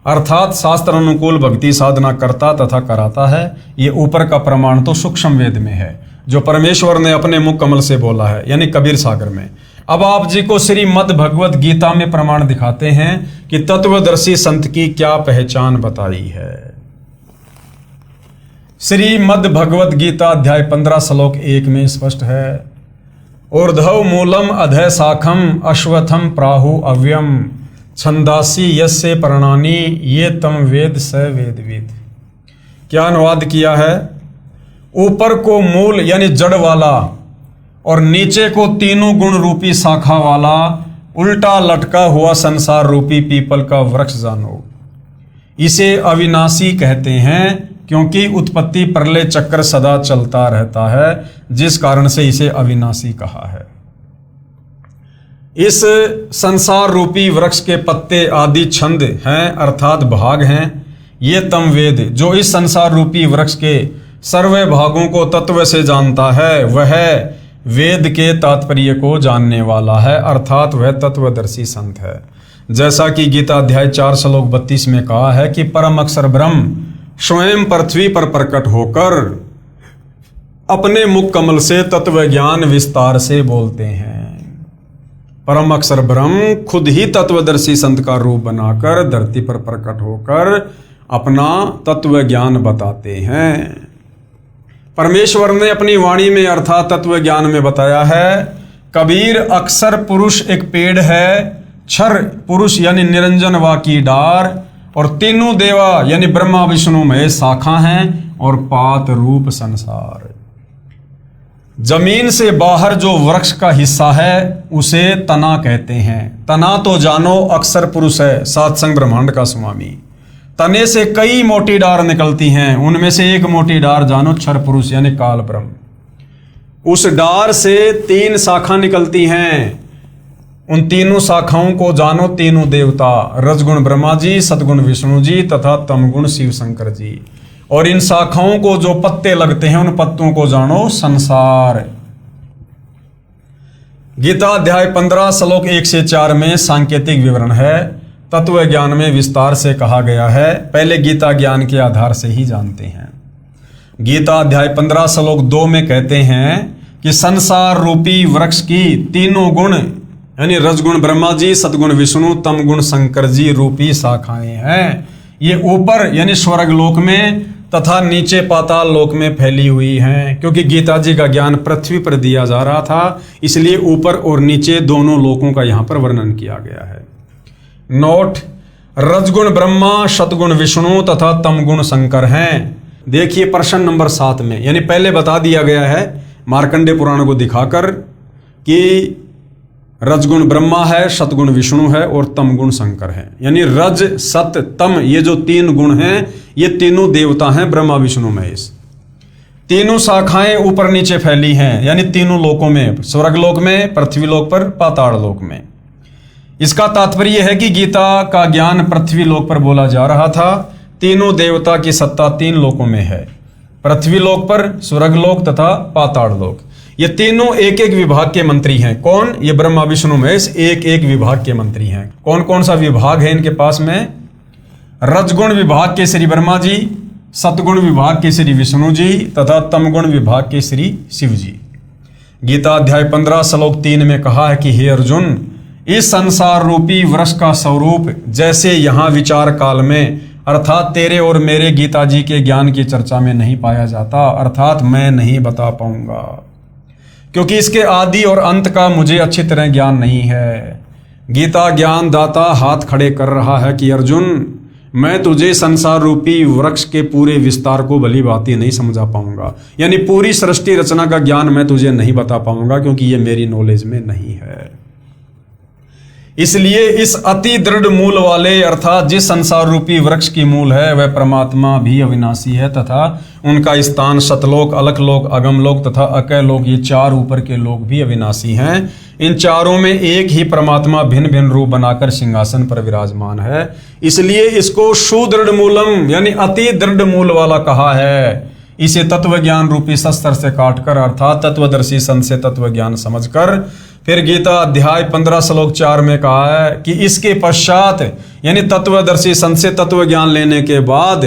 अर्थात शास्त्र अनुकूल भक्ति साधना करता तथा कराता है। ये ऊपर का प्रमाण तो सूक्ष्म वेद में है जो परमेश्वर ने अपने मुख कमल से बोला है यानी कबीर सागर में। अब आप जी को श्रीमद् भगवत गीता में प्रमाण दिखाते हैं कि तत्वदर्शी संत की क्या पहचान बताई है। श्रीमद् भगवत गीता अध्याय 15 श्लोक 1 में स्पष्ट है, ऊर्ध्व मूलम अधः शाखम अश्वत्थम प्राहु अव्यम छंदासी यस्य पर्णानि ये तम वेद स वेदविद। क्या अनुवाद किया है? ऊपर को मूल यानी जड़ वाला और नीचे को तीनों गुण रूपी शाखा वाला उल्टा लटका हुआ संसार रूपी पीपल का वृक्ष जानो। इसे अविनाशी कहते हैं क्योंकि उत्पत्ति प्रलय चक्र सदा चलता रहता है, जिस कारण से इसे अविनाशी कहा है। इस संसार रूपी वृक्ष के पत्ते आदि छंद हैं अर्थात भाग हैं। ये तम वेद जो इस संसार रूपी वृक्ष के सर्वे भागों को तत्व से जानता है वह वेद के तात्पर्य को जानने वाला है, अर्थात वह तत्वदर्शी संत है। जैसा कि गीता अध्याय 4 श्लोक 32 में कहा है कि परम अक्षर ब्रह्म स्वयं पृथ्वी पर प्रकट होकर अपने मुख कमल से तत्व ज्ञान विस्तार से बोलते हैं। परम अक्षर ब्रह्म खुद ही तत्वदर्शी संत का रूप बनाकर धरती पर प्रकट होकर अपना तत्व ज्ञान बताते हैं। परमेश्वर ने अपनी वाणी में अर्थात तत्व ज्ञान में बताया है, कबीर अक्षर पुरुष एक पेड़ है, क्षर पुरुष यानी निरंजन वा की डार और तीनों देवा यानी ब्रह्मा विष्णु महेश शाखा हैं और पात रूप संसार। जमीन से बाहर जो वृक्ष का हिस्सा है उसे तना कहते हैं। तना तो जानो अक्षर पुरुष है, सातसंग ब्रह्मांड का स्वामी। तने से कई मोटी डार निकलती हैं, उनमें से एक मोटी डार जानो क्षर पुरुष यानी काल ब्रह्म। उस डार से 3 शाखा निकलती हैं, उन तीनों शाखाओं को जानो तीनों देवता, रजगुण ब्रह्मा जी, सतगुण विष्णु जी तथा तमगुण शिव शंकर जी। और इन शाखाओं को जो पत्ते लगते हैं उन पत्तों को जानो संसार। गीता अध्याय 15 श्लोक 1 से 4 में सांकेतिक विवरण है, तत्व ज्ञान में विस्तार से कहा गया है। पहले गीता ज्ञान के आधार से ही जानते हैं। गीता अध्याय 15 श्लोक 2 में कहते हैं कि संसार रूपी वृक्ष की तीनों गुण यानी रजगुण ब्रह्मा जी, सतगुण विष्णु, तमगुण शंकर जी रूपी शाखाएं हैं। ये ऊपर यानी स्वर्ग लोक में तथा नीचे पाताल लोक में फैली हुई हैं। क्योंकि गीता जी का ज्ञान पृथ्वी पर दिया जा रहा था, इसलिए ऊपर और नीचे दोनों लोकों का यहाँ पर वर्णन किया गया है। नोट, रजगुण ब्रह्मा, सतगुण विष्णु तथा तमगुण शंकर हैं। देखिए प्रश्न नंबर 7 में, यानी पहले बता दिया गया है मार्कंडेय पुराण को दिखाकर कि रजगुण ब्रह्मा है, सतगुण विष्णु है और तमगुण शंकर है। यानी रज सत तम ये जो 3 गुण हैं ये तीनों देवता हैं, ब्रह्मा विष्णु महेश। तीनों शाखाएं ऊपर नीचे फैली हैं, यानी तीनों लोकों में, स्वर्ग लोक में, पृथ्वी लोक पर, पाताल लोक में। इसका तात्पर्य है कि गीता का ज्ञान पृथ्वी लोक पर बोला जा रहा था। तीनों देवता की सत्ता 3 लोकों में है, पृथ्वी लोक पर, स्वर्ग लोक तथा पाताल लोक। ये तीनों एक एक विभाग के मंत्री हैं। कौन? ये ब्रह्मा विष्णु महेश एक एक विभाग के मंत्री हैं। कौन कौन सा विभाग है इनके पास में? रजगुण विभाग के श्री ब्रह्मा जी, सतगुण विभाग के श्री विष्णु जी तथा तमगुण विभाग के श्री शिव जी। गीता अध्याय 15 श्लोक 3 में कहा है कि हे अर्जुन, इस संसार रूपी वृक्ष का स्वरूप जैसे यहाँ विचार काल में अर्थात तेरे और मेरे गीता जी के ज्ञान की चर्चा में नहीं पाया जाता, अर्थात मैं नहीं बता पाऊंगा, क्योंकि इसके आदि और अंत का मुझे अच्छी तरह ज्ञान नहीं है। गीता ज्ञान दाता हाथ खड़े कर रहा है कि अर्जुन, मैं तुझे संसार रूपी वृक्ष के पूरे विस्तार को भली भांति नहीं समझा पाऊंगा, यानी पूरी सृष्टि रचना का ज्ञान मैं तुझे नहीं बता पाऊंगा, क्योंकि ये मेरी नॉलेज में नहीं है। इसलिए इस अति दृढ़ मूल वाले अर्थात जिस संसार रूपी वृक्ष की मूल है वह परमात्मा भी अविनाशी है, तथा उनका स्थान सतलोक, अलखलोक, अगमलोक तथा अकैलोक, ये चार ऊपर के लोग भी अविनाशी हैं। इन चारों में एक ही परमात्मा भिन्न भिन्न रूप बनाकर सिंहासन पर विराजमान है। इसलिए इसको सुदृढ़ मूलम यानी अति दृढ़ मूल वाला कहा है। इसे तत्व ज्ञान रूपी शस्त्र से काटकर अर्थात तत्वदर्शी संत से तत्व ज्ञान समझकर फिर गीता अध्याय 15 श्लोक 4 में कहा है कि इसके पश्चात यानी तत्वदर्शी संत से तत्व ज्ञान लेने के बाद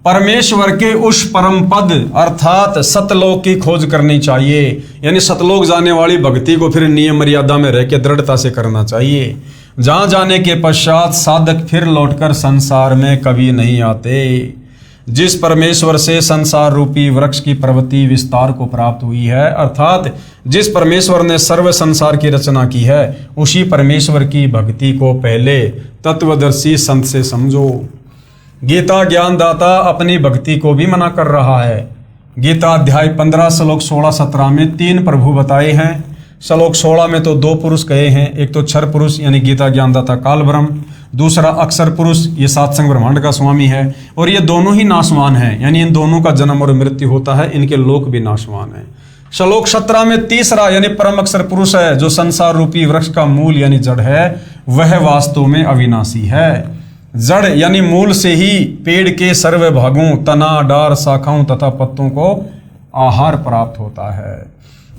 परमेश्वर के उस परम पद अर्थात सतलोक की खोज करनी चाहिए। यानी सतलोक जाने वाली भक्ति को फिर नियम मर्यादा में रह के दृढ़ता से करना चाहिए। जहां जाने के पश्चात साधक फिर लौटकर संसार में कभी नहीं आते। जिस परमेश्वर से संसार रूपी वृक्ष की प्रवृत्ति विस्तार को प्राप्त हुई है अर्थात जिस परमेश्वर ने सर्व संसार की रचना की है उसी परमेश्वर की भक्ति को पहले तत्वदर्शी संत से समझो। गीता ज्ञानदाता अपनी भक्ति को भी मना कर रहा है। गीता अध्याय 15 श्लोक 16-17 में 3 प्रभु बताए हैं। श्लोक 16 में तो 2 पुरुष कहे हैं, एक तो क्षर पुरुष यानी गीता ज्ञानदाता काल ब्रह्म, दूसरा अक्षर पुरुष ये सातसंग ब्रह्मांड का स्वामी है, और ये दोनों ही नाशवान हैं, यानी इन दोनों का जन्म और मृत्यु होता है, इनके लोक भी नाशवान है। श्लोक 17 में तीसरा यानी परम अक्षर पुरुष है जो संसार रूपी वृक्ष का मूल यानी जड़ है, वह वास्तव में अविनाशी है। जड़ यानी मूल से ही पेड़ के सर्व भागों तना, डार, शाखाओं तथा पत्तों को आहार प्राप्त होता है।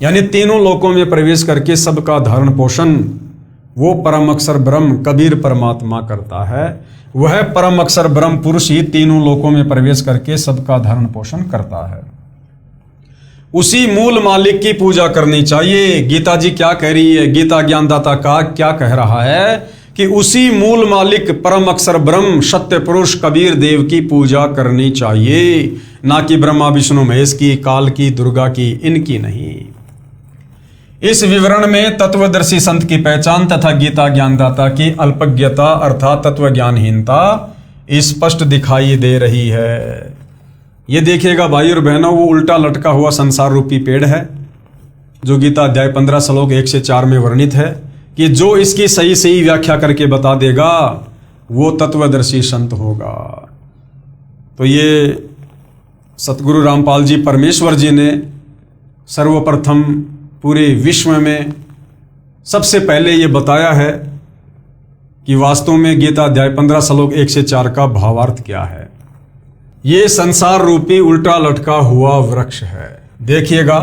यानी तीनों लोकों में प्रवेश करके सबका धारण पोषण वो परम अक्षर ब्रह्म कबीर परमात्मा करता है। वह परम अक्षर ब्रह्म पुरुष ही तीनों लोकों में प्रवेश करके सबका धारण पोषण करता है। उसी मूल मालिक की पूजा करनी चाहिए। गीता जी क्या कह रही है, गीता ज्ञानदाता का क्या कह रहा है कि उसी मूल मालिक परम अक्षर ब्रह्म सत्य पुरुष कबीर देव की पूजा करनी चाहिए, ना कि ब्रह्मा विष्णु महेश की, काल की, दुर्गा की, इनकी नहीं। इस विवरण में तत्वदर्शी संत की पहचान तथा गीता ज्ञानदाता की अल्पज्ञता अर्थात तत्व ज्ञानहीनता स्पष्ट दिखाई दे रही है। ये देखिएगा भाई और बहनों, वो उल्टा लटका हुआ संसार रूपी पेड़ है जो गीता अध्याय 15 श्लोक 1 से 4 में वर्णित है कि जो इसकी सही सही व्याख्या करके बता देगा वो तत्वदर्शी संत होगा। तो ये सतगुरु रामपाल जी परमेश्वर जी ने सर्वप्रथम पूरे विश्व में सबसे पहले ये बताया है कि वास्तव में गीता अध्याय 15 श्लोक 1 से 4 का भावार्थ क्या है। ये संसार रूपी उल्टा लटका हुआ वृक्ष है। देखिएगा,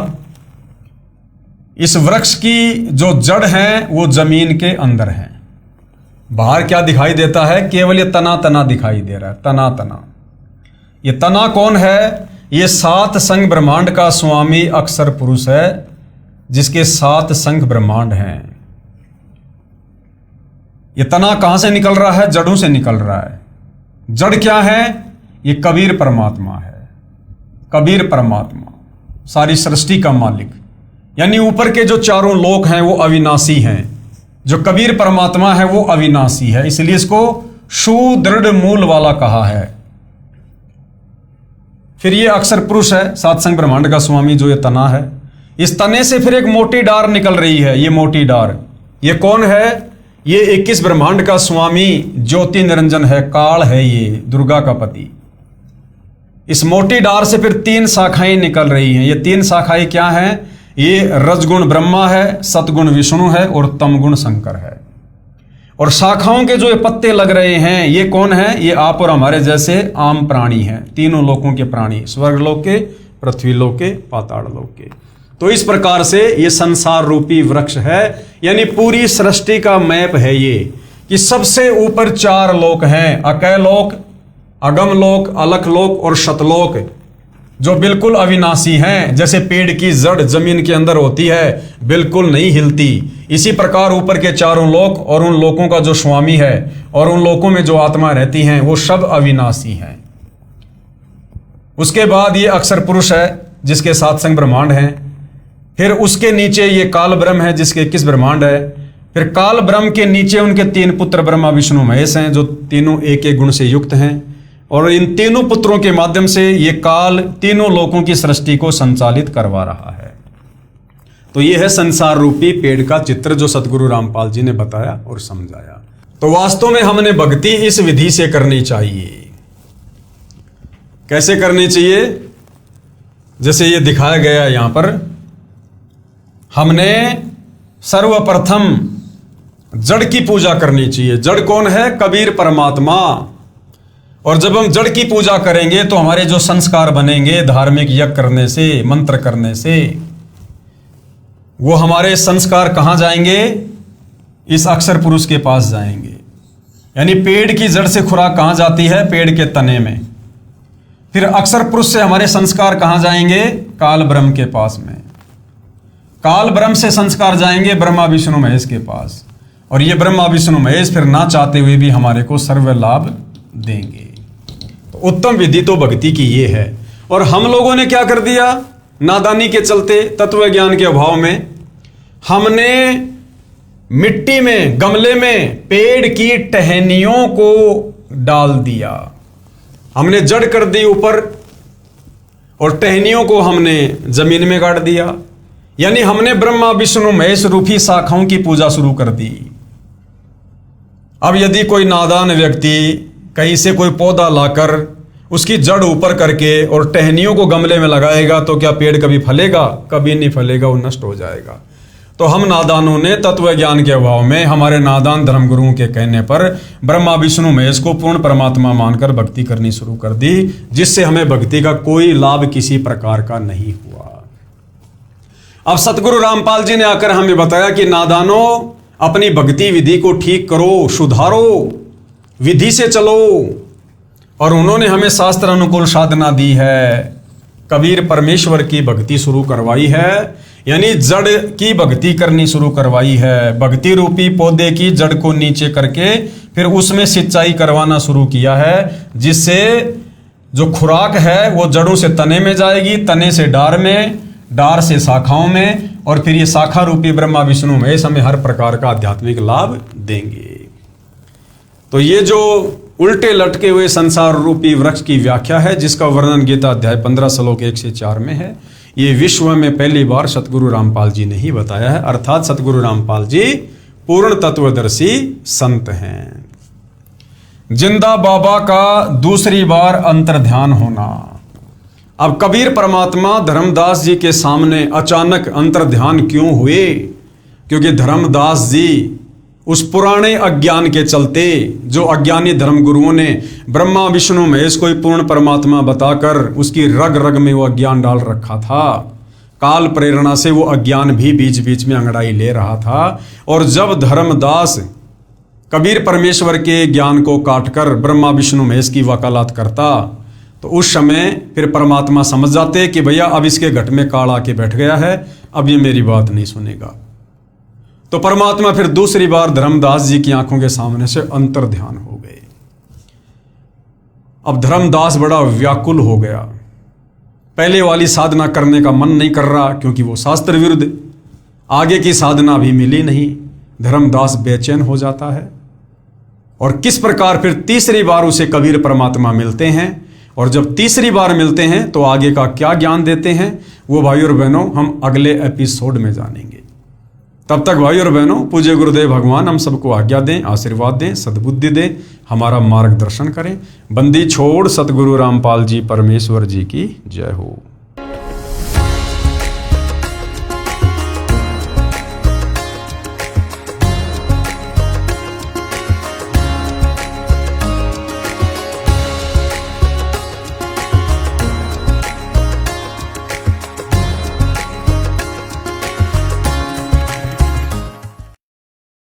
इस वृक्ष की जो जड़ है वो जमीन के अंदर है। बाहर क्या दिखाई देता है, केवल ये तना तना दिखाई दे रहा है, तना तना। ये तना कौन है, ये 7 संघ ब्रह्मांड का स्वामी अक्षर पुरुष है जिसके 7 संघ ब्रह्मांड हैं। ये तना कहां से निकल रहा है, जड़ों से निकल रहा है। जड़ क्या है, ये कबीर परमात्मा है। कबीर परमात्मा सारी सृष्टि का मालिक, यानी ऊपर के जो चारों लोक हैं वो अविनाशी हैं। जो कबीर परमात्मा है वो अविनाशी है, इसलिए इसको सुदृढ़ मूल वाला कहा है। फिर ये अक्षर पुरुष है, 7 संघ ब्रह्मांड का स्वामी जो ये तना है। इस तने से फिर एक मोटी डार निकल रही है। ये मोटी डार ये कौन है, ये 21 ब्रह्मांड का स्वामी ज्योति निरंजन है, काल है, ये दुर्गा का पति। इस मोटी डार से फिर 3 शाखाएं निकल रही हैं। ये 3 शाखाएं क्या हैं, ये रजगुण ब्रह्मा है, सतगुण विष्णु है और तमगुण शंकर है। और शाखाओं के जो ये पत्ते लग रहे हैं ये कौन है, ये आप और हमारे जैसे आम प्राणी हैं, तीनों लोकों के प्राणी, स्वर्गलोक के, पृथ्वीलोक के, पाताल लोक के। तो इस प्रकार से ये संसार रूपी वृक्ष है, यानी पूरी सृष्टि का मैप है ये कि सबसे ऊपर 4 लोक हैं, अकैलोक, अगमलोक, अलखलोक और शतलोक, जो बिल्कुल अविनाशी हैं। जैसे पेड़ की जड़ जमीन के अंदर होती है, बिल्कुल नहीं हिलती, इसी प्रकार ऊपर के चारों लोक और उन लोकों का जो स्वामी है और उन लोकों में जो आत्मा रहती हैं वो सब अविनाशी हैं। उसके बाद ये अक्षर पुरुष है जिसके 7 संघ ब्रह्मांड हैं। फिर उसके नीचे ये काल ब्रह्म है जिसके 21 ब्रह्मांड है। फिर काल ब्रह्म के नीचे उनके 3 पुत्र ब्रह्मा विष्णु महेश हैं, जो तीनों एक एक गुण से युक्त हैं। और इन तीनों पुत्रों के माध्यम से ये काल तीनों लोकों की सृष्टि को संचालित करवा रहा है। तो ये है संसार रूपी पेड़ का चित्र जो सतगुरु रामपाल जी ने बताया और समझाया। तो वास्तव में हमने भक्ति इस विधि से करनी चाहिए। कैसे करनी चाहिए? जैसे ये दिखाया गया यहां पर, हमने सर्वप्रथम जड़ की पूजा करनी चाहिए। जड़ कौन है? कबीर परमात्मा। और जब हम जड़ की पूजा करेंगे तो हमारे जो संस्कार बनेंगे धार्मिक यज्ञ करने से, मंत्र करने से, वो हमारे संस्कार कहां जाएंगे? इस अक्षर पुरुष के पास जाएंगे। यानी पेड़ की जड़ से खुराक कहां जाती है? पेड़ के तने में। फिर अक्षर पुरुष से हमारे संस्कार कहां जाएंगे? काल ब्रह्म के पास में। काल ब्रह्म से संस्कार जाएंगे ब्रह्मा विष्णु महेश के पास। और ये ब्रह्मा विष्णु महेश फिर ना चाहते हुए भी हमारे को सर्व लाभ देंगे। तो उत्तम विधि तो भक्ति की ये है। और हम लोगों ने क्या कर दिया? नादानी के चलते, तत्व ज्ञान के अभाव में, हमने मिट्टी में, गमले में पेड़ की टहनियों को डाल दिया। हमने जड़ कर दी ऊपर और टहनियों को हमने जमीन में गाड़ दिया। यानी हमने ब्रह्मा विष्णु महेश रूपी शाखाओं की पूजा शुरू कर दी। अब यदि कोई नादान व्यक्ति कहीं से कोई पौधा लाकर उसकी जड़ ऊपर करके और टहनियों को गमले में लगाएगा तो क्या पेड़ कभी फलेगा? कभी नहीं फलेगा, वो नष्ट हो जाएगा। तो हम नादानों ने तत्व ज्ञान के अभाव में, हमारे नादान धर्मगुरुओं के कहने पर ब्रह्मा विष्णु महेश को पूर्ण परमात्मा मानकर भक्ति करनी शुरू कर दी, जिससे हमें भक्ति का कोई लाभ किसी प्रकार का नहीं हुआ। अब सतगुरु रामपाल जी ने आकर हमें बताया कि नादानों, अपनी भक्ति विधि को ठीक करो, सुधारो, विधि से चलो। और उन्होंने हमें शास्त्र अनुकूल साधना दी है। कबीर परमेश्वर की भक्ति शुरू करवाई है, यानी जड़ की भक्ति करनी शुरू करवाई है। भक्ति रूपी पौधे की जड़ को नीचे करके फिर उसमें सिंचाई करवाना शुरू किया है, जिससे जो खुराक है वो जड़ों से तने में जाएगी, तने से डार में, डार से शाखाओं में, और फिर ये शाखा रूपी ब्रह्मा विष्णु महेश हमें हर प्रकार का आध्यात्मिक लाभ देंगे। तो ये जो उल्टे लटके हुए संसार रूपी वृक्ष की व्याख्या है, जिसका वर्णन गीता अध्याय 15 श्लोक 1 से 4 में है, ये विश्व में पहली बार सतगुरु रामपाल जी ने ही बताया है। अर्थात सतगुरु रामपाल जी पूर्ण तत्वदर्शी संत हैं। जिंदा बाबा का दूसरी बार अंतर्ध्यान होना। अब कबीर परमात्मा धर्मदास जी के सामने अचानक अंतर्ध्यान क्यों हुए? क्योंकि धर्मदास जी उस पुराने अज्ञान के चलते, जो अज्ञानी धर्मगुरुओं ने ब्रह्मा विष्णु महेश को ही पूर्ण परमात्मा बताकर उसकी रग रग में वो अज्ञान डाल रखा था। काल प्रेरणा से वो अज्ञान भी बीच बीच में अंगड़ाई ले रहा था। और जब धर्मदास कबीर परमेश्वर के ज्ञान को काटकर ब्रह्मा विष्णु महेश की वकालत करता, तो उस समय फिर परमात्मा समझ जाते कि भैया अब इसके घट में काल आके बैठ गया है, अब ये मेरी बात नहीं सुनेगा। तो परमात्मा फिर दूसरी बार धर्मदास जी की आंखों के सामने से अंतर्ध्यान हो गए। अब धर्मदास बड़ा व्याकुल हो गया। पहले वाली साधना करने का मन नहीं कर रहा, क्योंकि वो शास्त्र विरुद्ध, आगे की साधना भी मिली नहीं। धर्मदास बेचैन हो जाता है। और किस प्रकार फिर तीसरी बार उसे कबीर परमात्मा मिलते हैं, और जब तीसरी बार मिलते हैं तो आगे का क्या ज्ञान देते हैं, वो भाई और बहनों हम अगले एपिसोड में जानेंगे। तब तक भाई और बहनों, पूज्य गुरुदेव भगवान हम सबको आज्ञा दें, आशीर्वाद दें, सद्बुद्धि दें, हमारा मार्गदर्शन करें। बंदी छोड़ सतगुरु रामपाल जी परमेश्वर जी की जय हो।